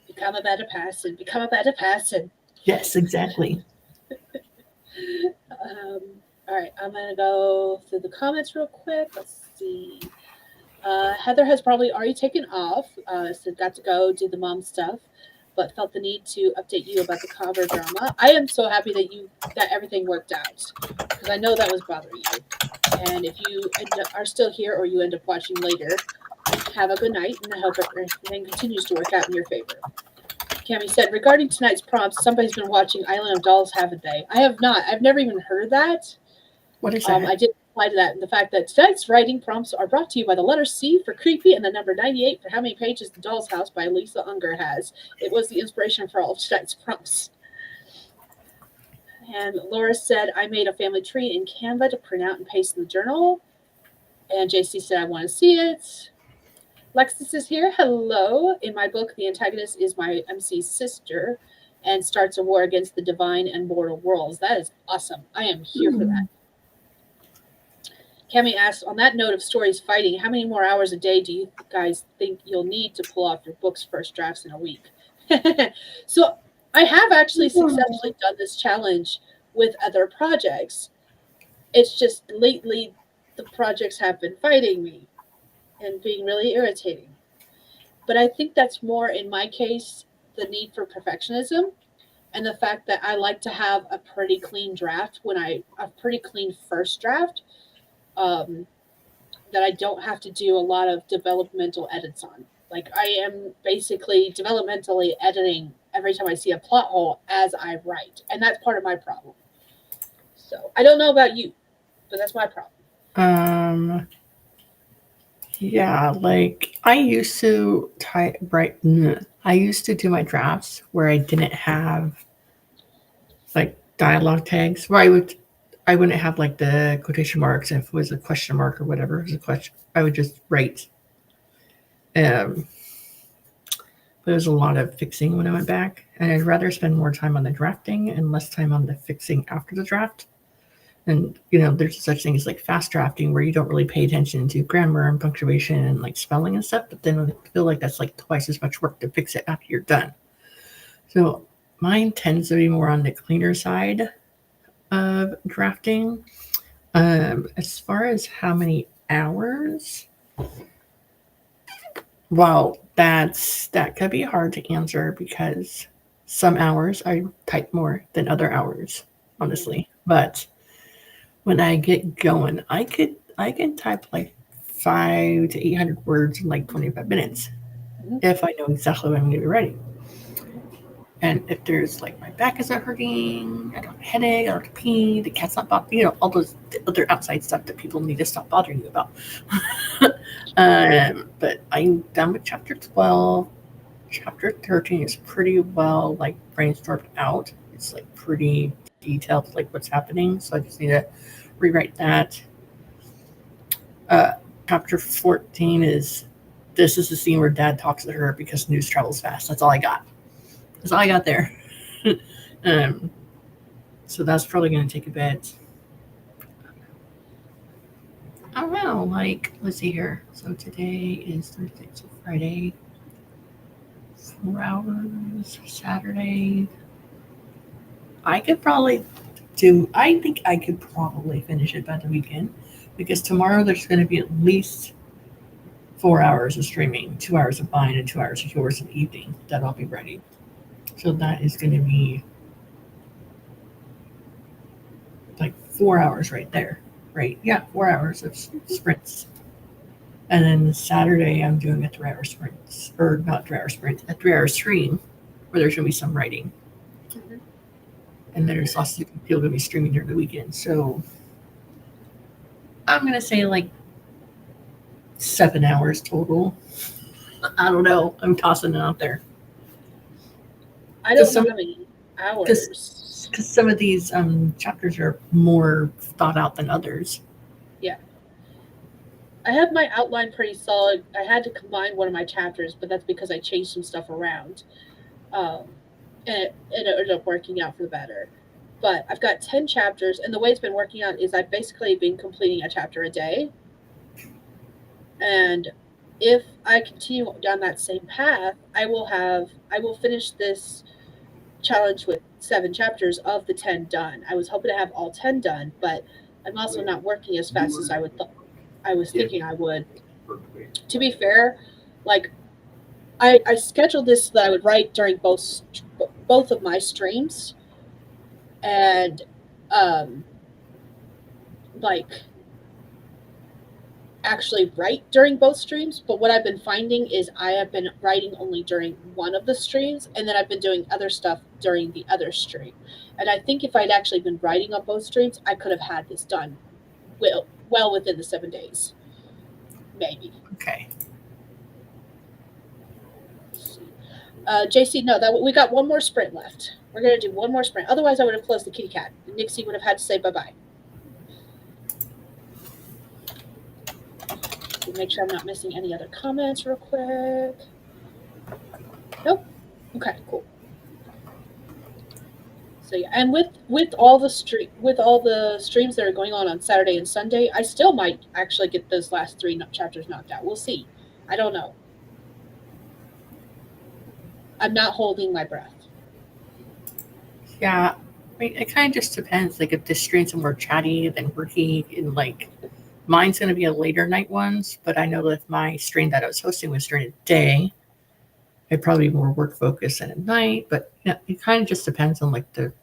Become a better person. Become a better person. Yes, exactly. All right, I'm gonna go through the comments real quick. Let's see. Heather has probably already taken off, so got to go do the mom stuff, but felt the need to update you about the cover drama. I am so happy that everything worked out, because I know that was bothering you. And if you are still here or you end up watching later, have a good night, and I hope everything continues to work out in your favor. Cami said, regarding tonight's prompts, somebody's been watching Island of Dolls, haven't they? I have not. I've never even heard that. What is that? I did reply to that, and the fact that tonight's writing prompts are brought to you by the letter C for creepy and the number 98 for how many pages the Doll's House by Lisa Unger has. It was the inspiration for all of tonight's prompts. And Laura said, I made a family tree in Canva to print out and paste in the journal. And JC said, I want to see it. Lexus is here. Hello. In my book, the antagonist is my MC's sister and starts a war against the divine and mortal worlds. That is awesome. I am here for that. Cami asked, on that note of stories fighting, how many more hours a day do you guys think you'll need to pull off your book's first drafts in a week? So I have actually successfully done this challenge with other projects. It's just lately the projects have been fighting me and being really irritating. But I think that's more, in my case, the need for perfectionism and the fact that I like to have a pretty clean draft a pretty clean first draft, that I don't have to do a lot of developmental edits on. Like, I am basically developmentally editing every time I see a plot hole as I write. And that's part of my problem. So I don't know about you, but that's my problem. Yeah, like I used to I used to do my drafts where I didn't have like dialogue tags, where I wouldn't have like the quotation marks, and if it was a question mark or whatever it was a question, I would just write. But it was a lot of fixing when I went back, and I'd rather spend more time on the drafting and less time on the fixing after the draft. And there's such thing as like fast drafting where you don't really pay attention to grammar and punctuation and like spelling and stuff, but then I feel like that's like twice as much work to fix it after you're done. So mine tends to be more on the cleaner side of drafting. As far as how many hours, well, that could be hard to answer because some hours I type more than other hours, honestly. But when I get going, I can type like 500 to 800 words in like 25 minutes if I know exactly what I'm going to be writing. And if there's like my back isn't hurting, I don't have a headache, I don't have to pee, the cat's not bothering, all those other outside stuff that people need to stop bothering you about. But I'm done with chapter 12. Chapter 13 is pretty well like brainstormed out. It's like pretty detailed, like what's happening. So I just need to rewrite that. Chapter 14 is this is the scene where Dad talks to her because news travels fast. That's all I got. That's all I got there. So that's probably going to take a bit. I don't know. Like, let's see here. So today is Thursday, so Friday. 4 hours. Saturday. I think I could probably finish it by the weekend because tomorrow there's going to be at least 4 hours of streaming, 2 hours of mine and 2 hours of yours in the evening that I'll be ready. So that is going to be like 4 hours right there, right? Yeah, 4 hours of sprints. And then Saturday I'm doing a 3 hour sprint, or not 3 hour sprint, a 3 hour stream where there's going to be some writing. and there's lots of people going to be streaming during the weekend. So I'm going to say like 7 hours total. I don't know. I'm tossing it out there. I don't know how many hours. Because some of these chapters are more thought out than others. Yeah. I have my outline pretty solid. I had to combine one of my chapters, but that's because I changed some stuff around. And it ended up working out for the better. But I've got 10 chapters, and the way it's been working out is I've basically been completing a chapter a day. And if I continue down that same path, I will finish this challenge with 7 chapters of the 10 done. I was hoping to have all 10 done, but I'm also not working as fast as I was thinking I would. To be fair, like I scheduled this so that I would write during both of my streams, and like actually write during both streams. But what I've been finding is I have been writing only during one of the streams, and then I've been doing other stuff during the other stream. And I think if I'd actually been writing on both streams, I could have had this done well within the 7 days, maybe. Okay. JC, no, that we got one more sprint left. We're gonna do one more sprint. Otherwise, I would have closed the kitty cat. Nixie would have had to say bye-bye. Make sure I'm not missing any other comments real quick. Nope. Okay, cool. So yeah, and with all the streams that are going on Saturday and Sunday, I still might actually get those last 3 chapters knocked out. We'll see. I don't know. I'm not holding my breath. Yeah, I mean, it kind of just depends. Like, if the streams are more chatty than working, and like, mine's going to be a later night ones, but I know that if my stream that I was hosting was during the day, it'd probably be more work focused than at night. But yeah, it kind of just depends on like the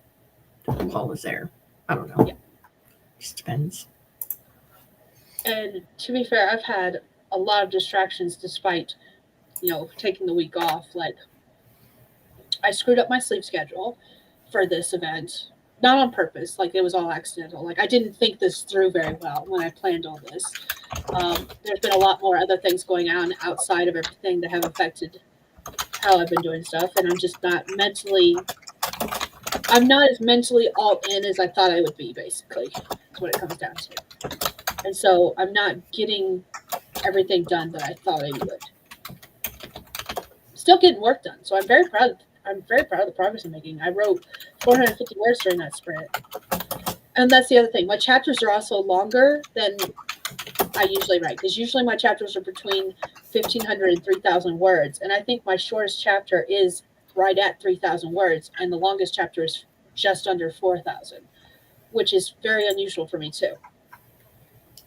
call is there. I don't know. Yeah. Just depends. And to be fair, I've had a lot of distractions despite, taking the week off. Like, I screwed up my sleep schedule for this event, not on purpose. Like, it was all accidental. Like, I didn't think this through very well when I planned all this. There's been a lot more other things going on outside of everything that have affected how I've been doing stuff, and I'm not as mentally all in as I thought I would be, basically. That's what it comes down to. And so I'm not getting everything done that I thought I would. Still getting work done, so I'm very proud of the progress I'm making. I wrote 450 words during that sprint. And that's the other thing. My chapters are also longer than I usually write, because usually my chapters are between 1,500 and 3,000 words. And I think my shortest chapter is right at 3,000 words, and the longest chapter is just under 4,000, which is very unusual for me too.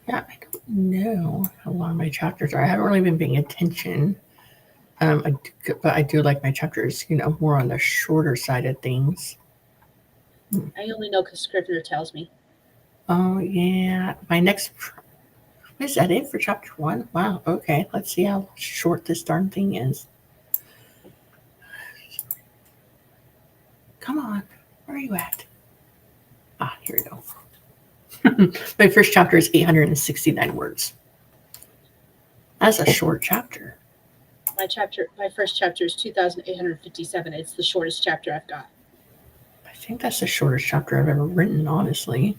Yeah, I don't know how long my chapters are. I haven't really been paying attention. But I do like my chapters, more on the shorter side of things. I only know because Scrivener tells me. Oh, yeah. My next... Is that it for chapter 1? Wow, okay. Let's see how short this darn thing is. Come on. Where are you at? Ah, here we go. My first chapter is 869 words. That's a short chapter. My first chapter is 2,857. It's the shortest chapter I've got. I think that's the shortest chapter I've ever written, honestly.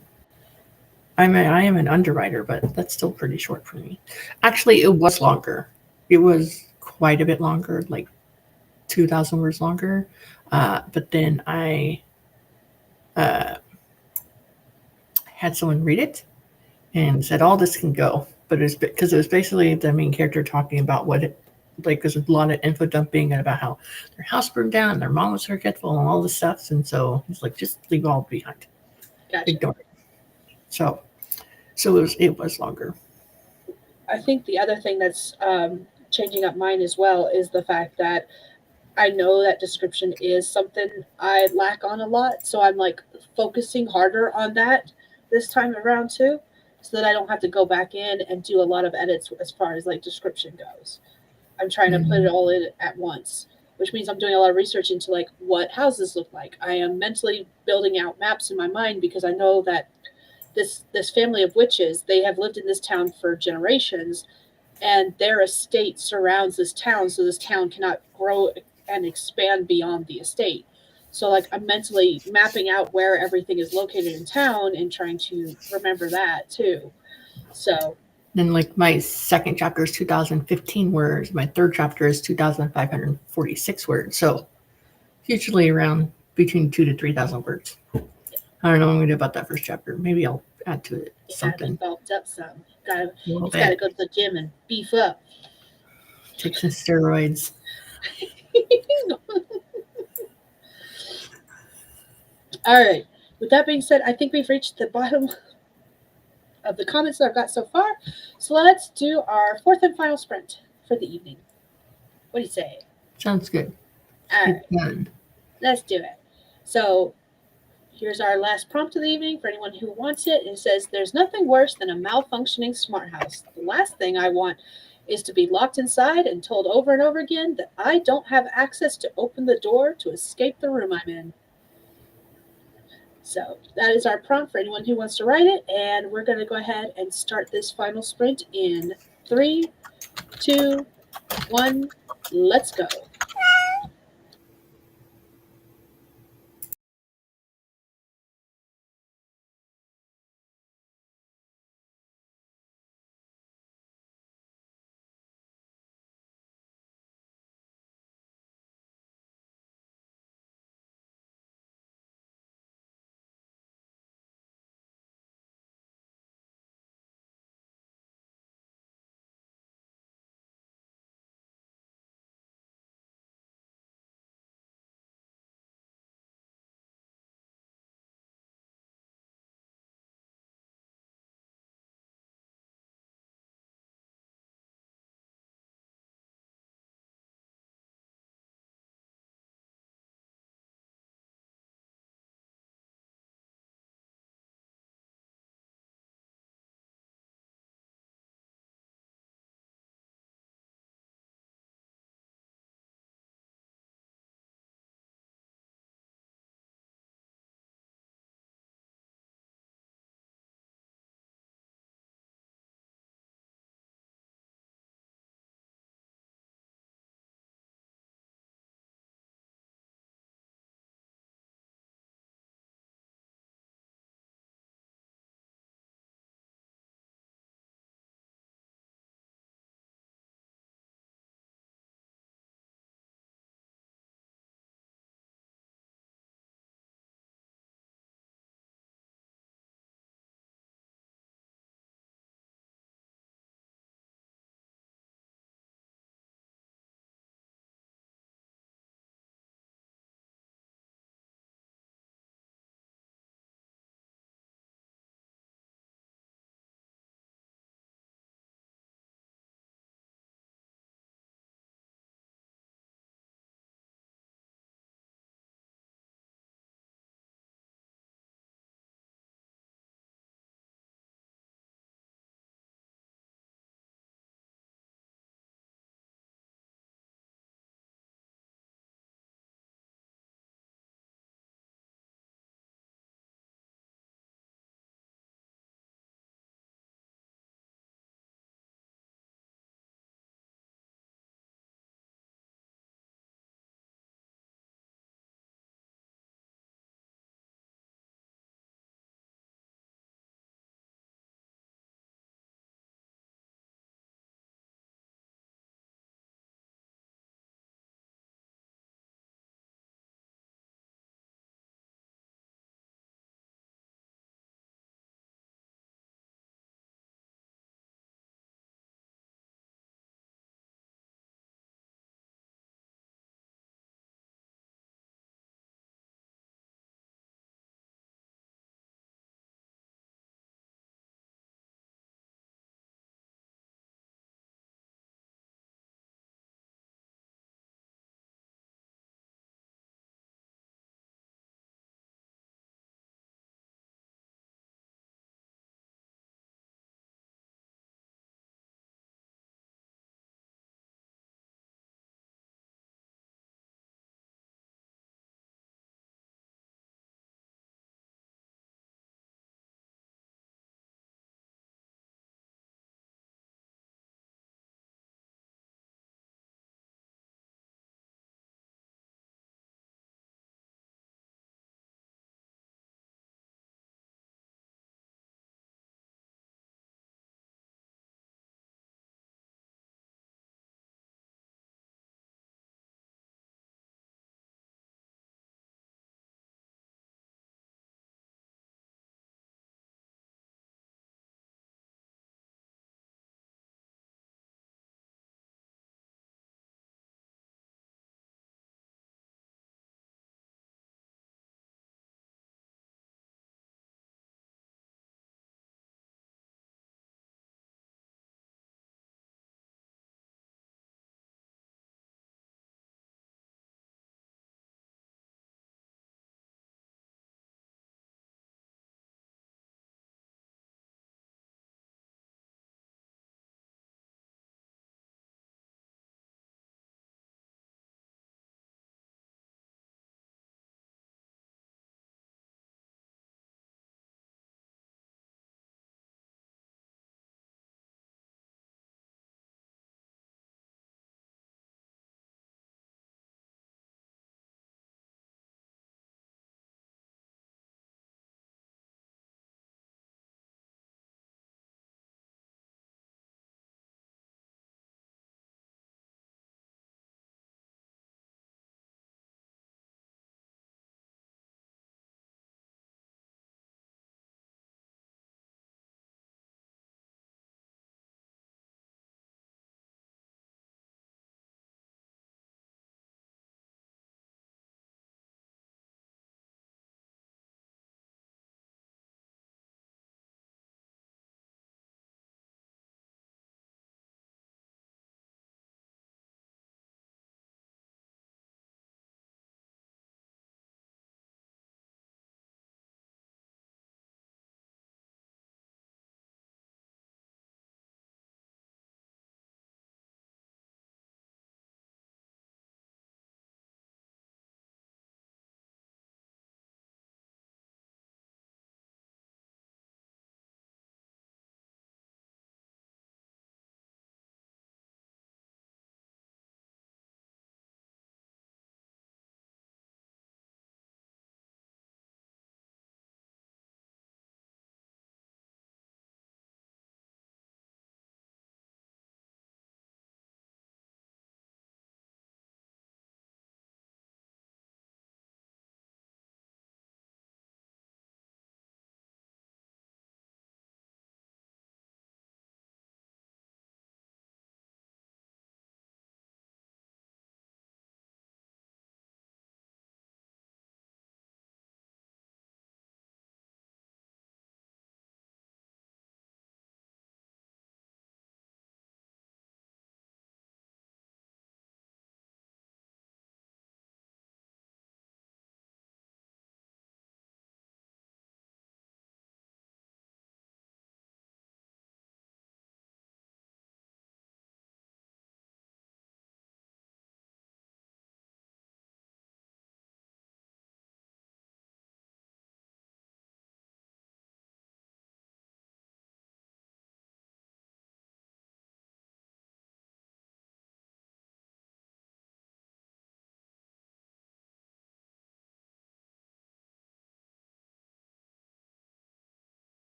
I am an underwriter, but that's still pretty short for me. Actually, it was longer. It was quite a bit longer, like 2,000 words longer. But then I had someone read it and said, all this can go. But it was because it was basically the main character talking about there's a lot of info dumping and about how their house burned down, their mom was forgetful, and all this stuff. And so he's like, just leave it all behind. Gotcha. Ignore it. So it was longer. I think the other thing that's changing up mine as well is the fact that I know that description is something I lack on a lot. So I'm like focusing harder on that this time around too, so that I don't have to go back in and do a lot of edits as far as like description goes. I'm trying to put it all in at once, which means I'm doing a lot of research into like what houses look like. I am mentally building out maps in my mind because I know that this family of witches, they have lived in this town for generations, and their estate surrounds this town, so this town cannot grow and expand beyond the estate. So like I'm mentally mapping out where everything is located in town and trying to remember that too. So Then, like, my second chapter is 2015 words. My third chapter is 2,546 words. So, usually around between 2 to 3,000 words. I don't know what I'm going to do about that first chapter. Maybe I'll add to it it gotta be something. bulked up some. Gotta A little it's gotta bit. go to the gym and beef up. Take some steroids. All right. With that being said, I think we've reached the bottom of the comments that I've got so far. So let's do our fourth and final sprint for the evening. What do you say? Sounds good. All Get right, done. let's do it. So here's our last prompt of the evening for anyone who wants it. It says, "There's nothing worse than a malfunctioning smart house. The last thing I want is to be locked inside and told over and over again that I don't have access to open the door to escape the room I'm in." So that is our prompt for anyone who wants to write it. And we're going to go ahead and start this final sprint in 3, 2, 1. Let's go.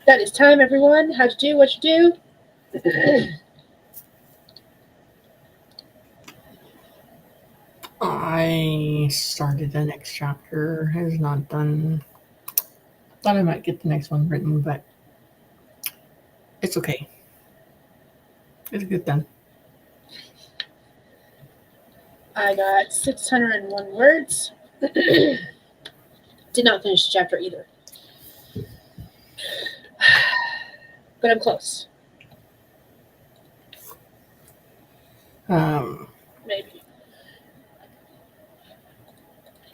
That is time, everyone. How to do what you do. I started the next chapter. It's not done. Thought I might get the next one written, but it's okay. It's good done. I got 601 words. Did not finish the chapter either. But I'm close. Maybe.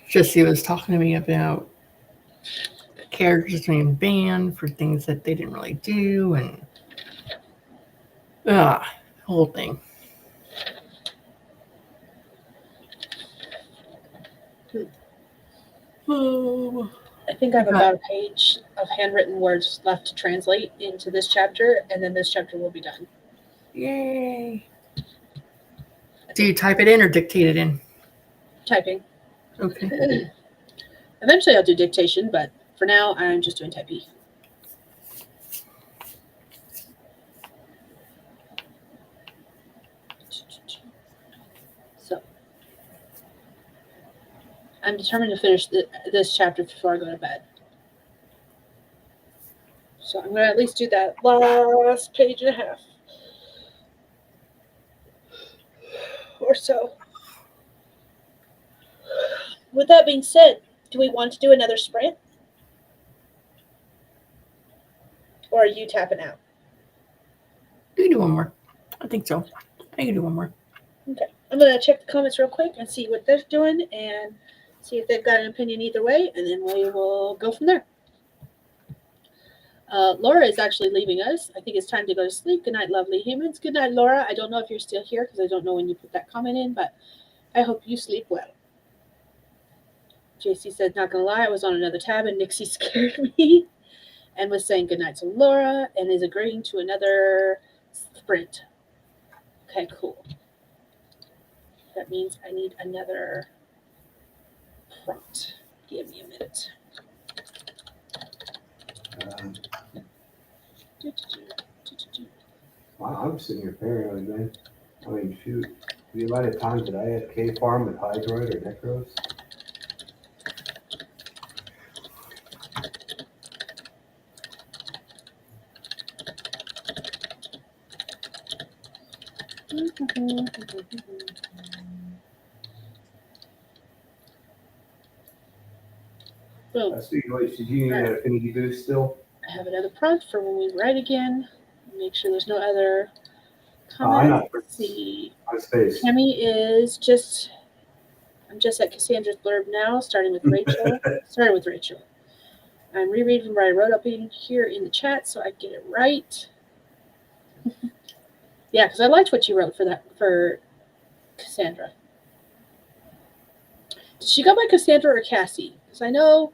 Jesse was talking to me about characters being banned for things that they didn't really do, and the whole thing. I think I have about a page of handwritten words left to translate into this chapter, and then this chapter will be done. Yay. Do you type it in or dictate it in? Typing. Okay. Eventually I'll do dictation, but for now I'm just doing typey. So I'm determined to finish this chapter before I go to bed. So I'm going to at least do that last page and a half. Or so. With that being said, do we want to do another sprint? Or are you tapping out? You can do one more. I think so. I can do one more. Okay. I'm going to check the comments real quick and see what they're doing and see if they've got an opinion either way, and then we will go from there. Laura is actually leaving us. I think it's time to go to sleep. Good night, lovely humans. Good night, Laura. I don't know if you're still here because I don't know when you put that comment in, but I hope you sleep well. JC said, not going to lie, I was on another tab and Nixie scared me and was saying goodnight to Laura and is agreeing to another sprint. Okay, cool. That means I need another prompt. Give me a minute. Wow, I'm sitting here paranoid, man. I mean, shoot. The amount of times that I had K-Farm with Hydroid or Necros. Boom. So did you need an affinity boost still? I have another prompt for when we write again. Make sure there's no other I'm comments. not. Let's see. On space. Tammy is just. I'm just at Cassandra's blurb now, starting with Rachel. I'm rereading what I wrote up in here in the chat so I get it right. Yeah, because I liked what you wrote for Cassandra. Did she go by Cassandra or Cassie? Because I know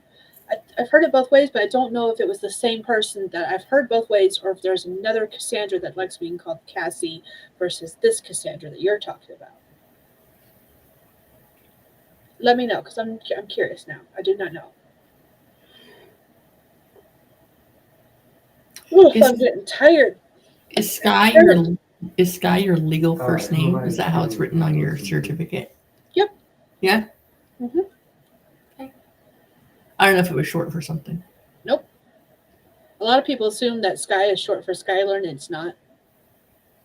I've heard it both ways, but I don't know if it was the same person that I've heard both ways, or if there's another Cassandra that likes being called Cassie versus this Cassandra that you're talking about. Let me know, because I'm curious now. I do not know. Oof, I'm getting tired. Is Skye your legal first name? Is that how it's written on your certificate? Yep. Yeah? Mm-hmm. Okay. I don't know if it was short for something. Nope. A lot of people assume that Skye is short for Skylar, and it's not.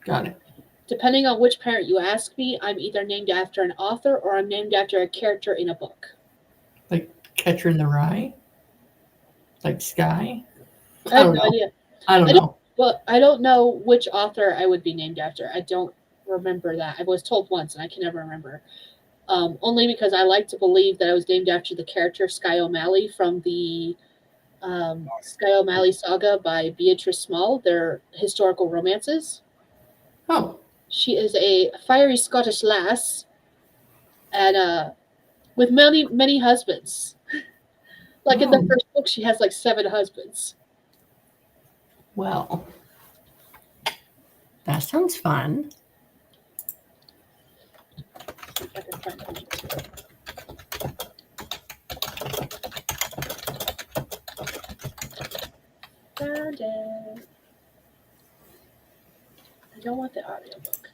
Got it. Depending on which parent you ask me, I'm either named after an author or I'm named after a character in a book. Like Catcher in the Rye? Like Skye? I have no idea. I don't know. Well, I don't know which author I would be named after. I don't remember that. I was told once, and I can never remember. Only because I like to believe that I was named after the character Skye O'Malley from the Skye O'Malley saga by Beatrice Small, their historical romances. Oh. She is a fiery Scottish lass and with many, many husbands. Like in the first book, she has like 7 husbands. Well, that sounds fun. Found it. I don't want the audiobook.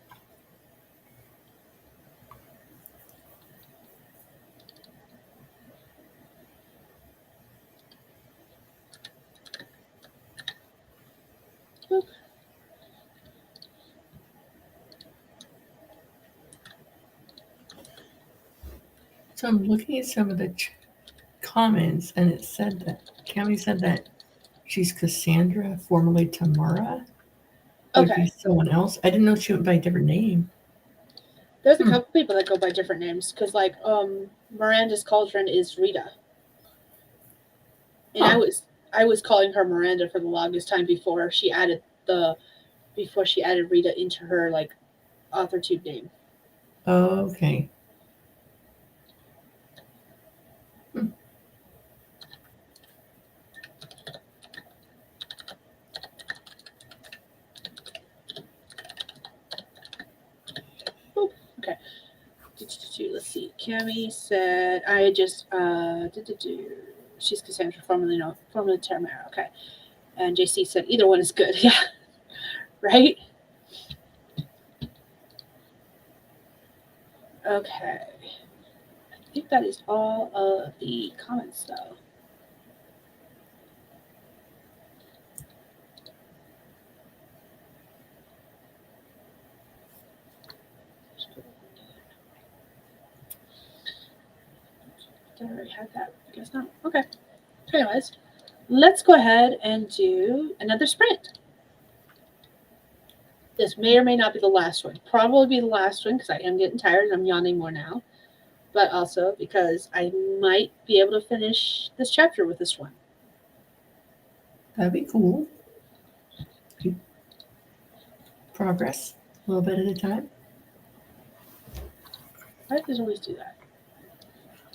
Boop. So I'm looking at some of the comments, and it said that Cami said that she's Cassandra, formerly Tamara. Would Okay. be someone else. I didn't know she went by a different name. There's a couple people that go by different names because, like, Miranda's cauldron is Rita, and Huh. I was calling her Miranda for the longest time before she added Rita into her like author tube name. Oh, okay. Okay. Let's see. Cami said I just she's Cassandra, formerly Tamara. Okay. And JC said either one is good. Yeah. Right? Okay. I think that is all of the comments though. Did I already have that? I guess not. Okay. Anyways, let's go ahead and do another sprint. This may or may not be the last one. Probably be the last one because I am getting tired and I'm yawning more now. But also because I might be able to finish this chapter with this one. That'd be cool. Keep progress a little bit at a time. Why does it always do that?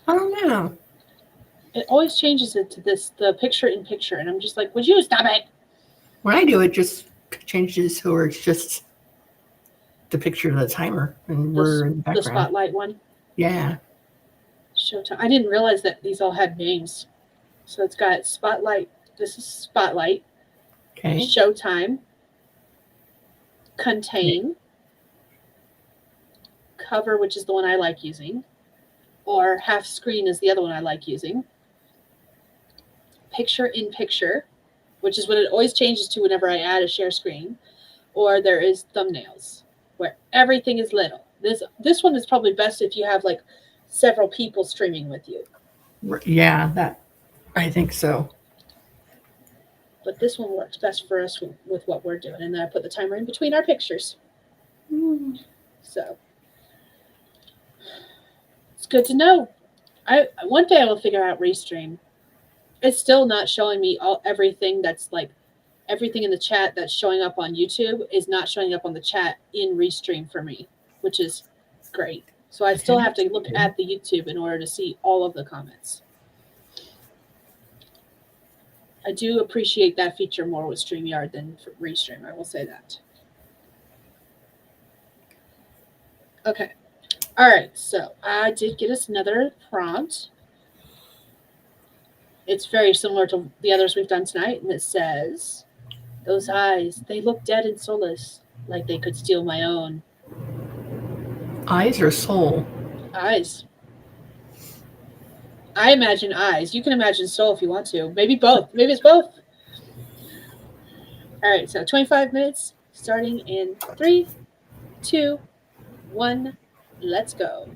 I don't know. It always changes it to the picture in picture, and I'm just like, would you stop it? When I do it, just changes so it's just the picture of the timer and we're in the The background. spotlight one. Yeah. Showtime. I didn't realize that these all had names. So it's got spotlight. This is spotlight. Okay. Showtime. Contain. Cover, which is the one I like using. Or half screen is the other one I like using. Picture in picture, which is what it always changes to whenever I add a share screen. Or there is thumbnails, where everything is little. This one is probably best if you have like several people streaming with you. Yeah, that I think so. But this one works best for us with what we're doing. And then I put the timer in between our pictures. So it's good to know. One day I will figure out Restream. It's still not showing me everything that's like everything in the chat that's showing up on YouTube is not showing up on the chat in Restream for me, which is great. So I still have to look at the YouTube in order to see all of the comments. I do appreciate that feature more with StreamYard than Restream. I will say that. Okay. All right. So I did get us another prompt. It's very similar to the others we've done tonight. And it says, those eyes, they look dead and soulless, like they could steal my own. Eyes or soul? Eyes. I imagine eyes. You can imagine soul if you want to. Maybe both. Maybe it's both. All right. So 25 minutes starting in 3, 2, 1. Let's go.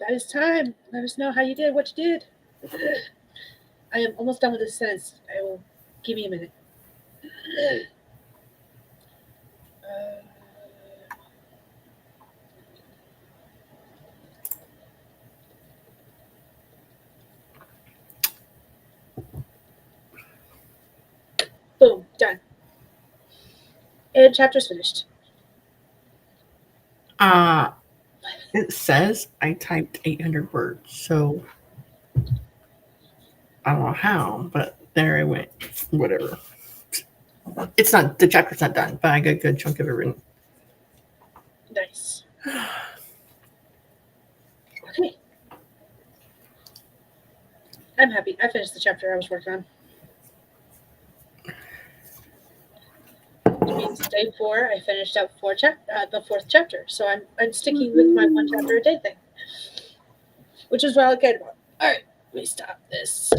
that is time. Let us know how you did, what you did. I am almost done with this sentence. I will give me a minute. Boom, done. And chapter's finished. It says I typed 800 words, so I don't know how, but there I went. Whatever. It's not, the chapter's not done, but I got a good chunk of it written. Nice. Okay. I'm happy. I finished the chapter I was working on. Which means day 4, I finished out the 4th chapter. So I'm sticking with my 1 chapter a day thing, which is what I cared about. All right, let me stop this.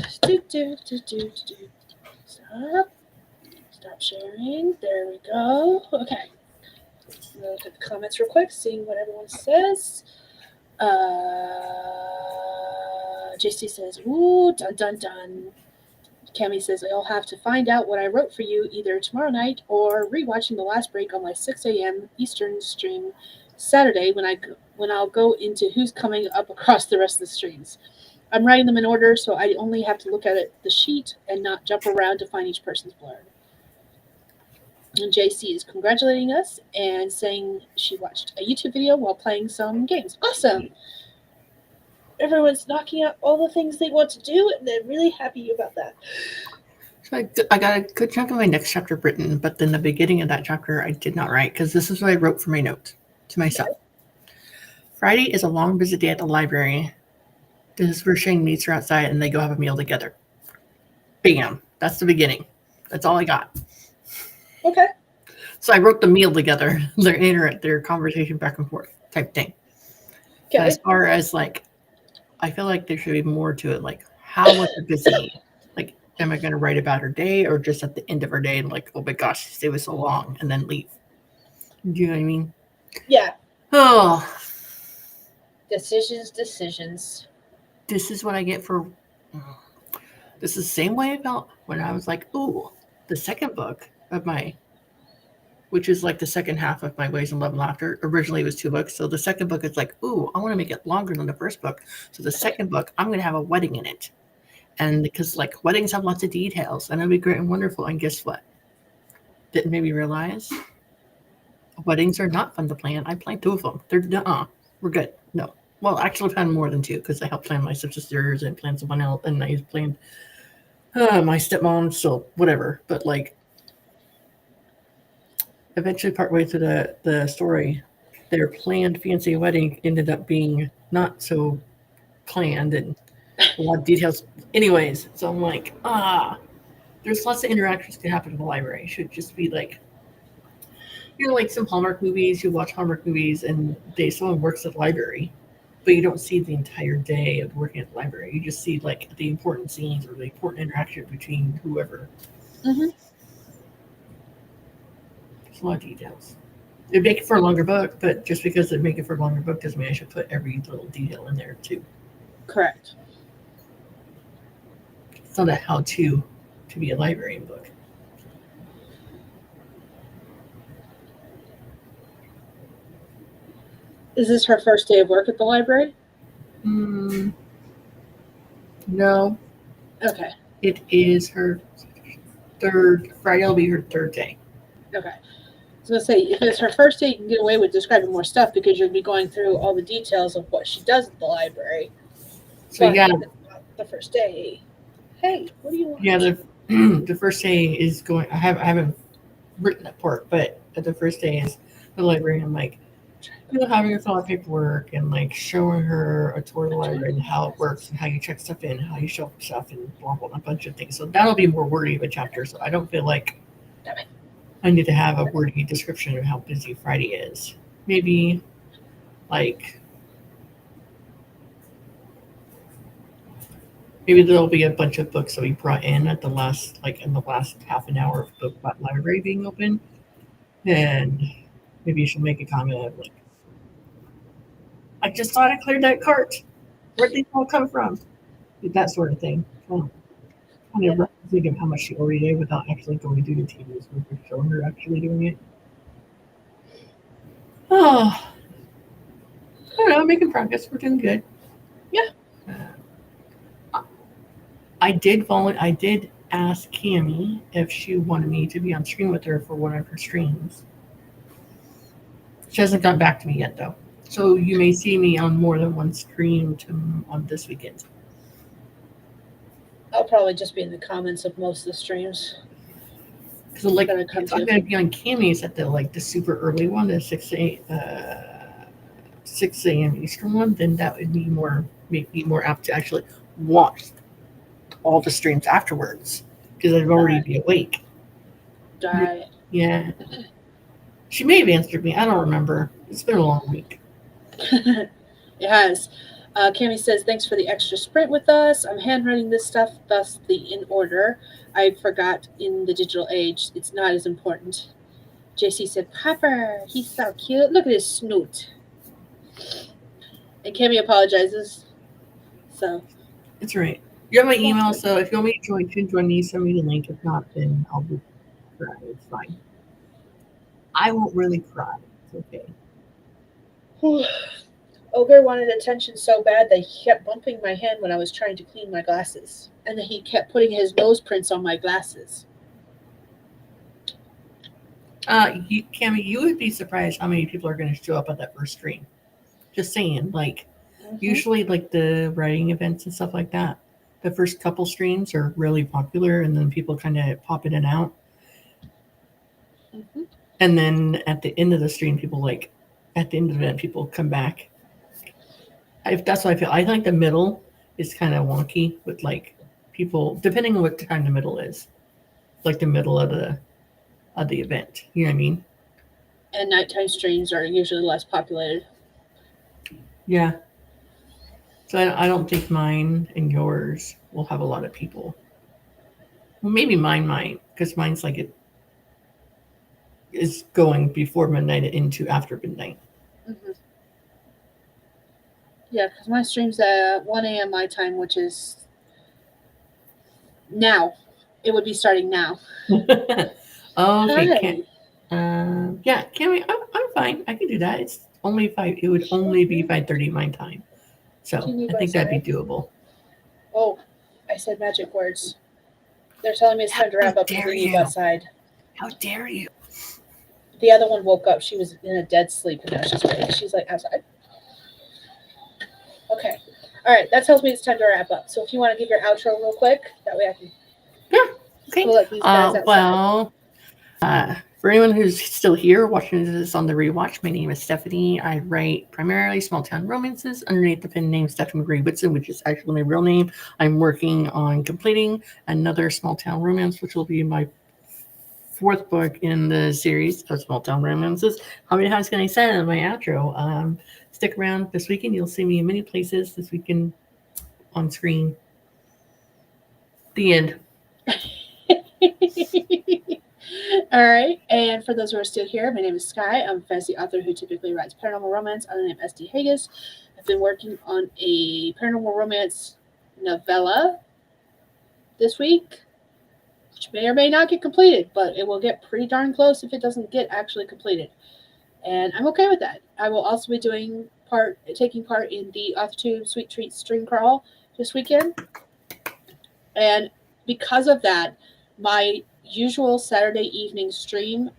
Stop sharing. There we go. Okay. Look at the comments real quick, seeing what everyone says. JC says, "Ooh, dun dun dun." Cami says, "I'll have to find out what I wrote for you either tomorrow night or rewatching the last break on my 6 a.m. Eastern stream Saturday when I'll go into who's coming up across the rest of the streams. I'm writing them in order, so I only have to look at the sheet and not jump around to find each person's blurb." And JC is congratulating us and saying she watched a YouTube video while playing some games. Awesome! Everyone's knocking out all the things they want to do, and they're really happy about that. So I got a good chunk of my next chapter written, but then the beginning of that chapter I did not write because this is what I wrote for my note to myself. Okay. Friday is a long busy day at the library. This is where Shane meets her outside and they go have a meal together. Bam. That's the beginning. That's all I got. Okay. So I wrote the meal together, their conversation back and forth type thing. Okay. As far as like, I feel like there should be more to it. Like, how was it busy? Like, am I going to write about her day or just at the end of her day and like, oh my gosh, it was so long and then leave? Do you know what I mean? Yeah. Oh. Decisions. This is what I get for. This is the same way I felt when I was like, ooh, the second book of which is like the second half of my Ways in Love and Laughter. Originally it was 2 books. So the second book is like, ooh, I want to make it longer than the first book. So the second book, I'm going to have a wedding in it. And because like weddings have lots of details and it'll be great and wonderful. And guess what? Didn't maybe realize weddings are not fun to plan. I planned 2 of them. We're good. No. Well, actually I planned more than 2 because I helped plan my stepsisters and planned someone else. And I planned my stepmom. So whatever. But like, eventually partway through the story, their planned fancy wedding ended up being not so planned and a lot of details. Anyways, so I'm like, there's lots of interactions can happen in the library. It should just be like, like some Hallmark movies. You watch Hallmark movies and someone works at the library, but you don't see the entire day of working at the library. You just see like the important scenes or the important interaction between whoever. Mm-hmm. A lot of details. It'd make it for a longer book, but just because it'd make it for a longer book doesn't mean I should put every little detail in there too. Correct. It's not a how-to to be a librarian book. Is this her first day of work at the library? No. Okay. It is her Friday will be her 3rd day. Okay. I was going to say, if it's her first day, you can get away with describing more stuff because you'll be going through all the details of what she does at the library. So yeah, the first day. Hey, what do you want? Yeah, the first day is going. I haven't written that part, but the first day is the library. I'm like, having her fill out paperwork and like showing her a tour of the library and how it works and how you check stuff in, how you show up stuff, and blah blah, a bunch of things. So that'll be more wordy of a chapter. So I don't feel like I need to have a wordy description of how busy Friday is. Maybe like there'll be a bunch of books that we brought in at the last half an hour of the library being open. And maybe you should make a comment of like, I just thought I cleared that cart. Where'd these all come from? That sort of thing. Well, I never think of how much she already did without actually going to the TVs with showing her actually doing it. Oh, I don't know, making progress. We're doing good. Yeah. I did ask Cammie if she wanted me to be on screen with her for one of her streams. She hasn't gotten back to me yet, though. So you may see me on more than one stream on this weekend. I'll probably just be in the comments of most of the streams. Because like, Gonna come if I'm to. going to be on Cammie's at the super early one, the 6 a.m. Eastern one, then that would make me more apt to actually watch all the streams afterwards because I'd already be awake. Right. Yeah. She may have answered me. I don't remember. It's been a long week. It has. Cammie says, thanks for the extra sprint with us. I'm handwriting this stuff, thus the in order. I forgot in the digital age, it's not as important. JC said, Pepper, he's so cute. Look at his snoot. And Cammie apologizes. So. It's right. You have my email, so if you want me to join me, send me the link. If not, then I'll be cry. It's fine. I won't really cry. It's okay. Ogre wanted attention so bad that he kept bumping my hand when I was trying to clean my glasses. And then he kept putting his nose prints on my glasses. Cammie, you would be surprised how many people are going to show up at that first stream. Just saying, like, usually, like, the writing events and stuff like that, the first couple streams are really popular, and then people kind of pop in and out. Mm-hmm. And then at the end of the stream, at the end of the event, people come back. That's what I feel. I think the middle is kind of wonky with, like, people, depending on what time the middle is. Like, the middle of the event. You know what I mean? And nighttime streams are usually less populated. Yeah. So I don't think mine and yours will have a lot of people. Well, maybe mine might, because mine's like it is going before midnight into after midnight. Mm-hmm. Yeah, because my stream's at 1 a.m. my time, which is now. It would be starting now. Okay. Hi. Yeah, Cammie, I'm fine. I can do that. It's only 5. It would only be 5:30 my time. So I think that'd be doable. Oh, I said magic words. They're telling me it's time to wrap up and leave outside. How dare you? The other one woke up. She was in a dead sleep, and now she's awake. She's like outside. Okay. All right. That tells me it's time to wrap up. So if you want to give your outro real quick, that way I can. Yeah. Okay. Let these guys well, for anyone who's still here watching this on the rewatch, my name is Stephanie. I write primarily small town romances underneath the pen name Stephanie Marie Whitson, which is actually my real name. I'm working on completing another small town romance, which will be my 4th book in the series of small town romances. How many times can I say that in my outro? Stick around this weekend. You'll see me in many places this weekend on screen. The end. All right. And for those who are still here, my name is Skye. I'm a fantasy author who typically writes paranormal romance under the name SD Hegyes. I've been working on a paranormal romance novella this week, which may or may not get completed, but it will get pretty darn close if it doesn't get actually completed. And I'm okay with that. I will also be taking part in the AuthorTube Sweet Treats Stream Crawl this weekend. And because of that, my usual Saturday evening stream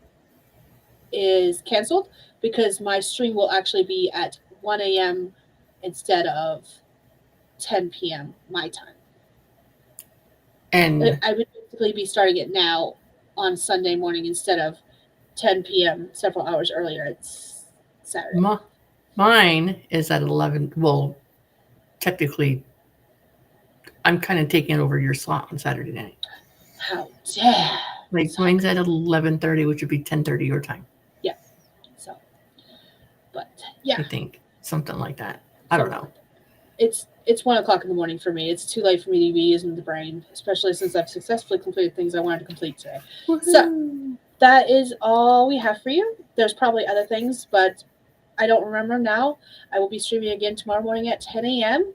is canceled because my stream will actually be at 1 a.m. instead of 10 p.m. my time. And I would basically be starting it now on Sunday morning instead of 10 p.m. several hours earlier. It's Saturday. Mine is at 11. Well, technically, I'm kind of taking over your slot on Saturday night. How dare! Like mine's at 11:30, which would be 10:30 your time. Yeah. So, but yeah, I think something like that. I don't know. It's 1 o'clock in the morning for me. It's too late for me to be using the brain, especially since I've successfully completed things I wanted to complete today. Woo-hoo. So that is all we have for you. There's probably other things, but I don't remember now. I will be streaming again tomorrow morning at 10 a.m.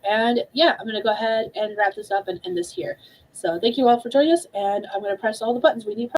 And yeah, I'm going to go ahead and wrap this up and end this here. So thank you all for joining us, and I'm going to press all the buttons we need.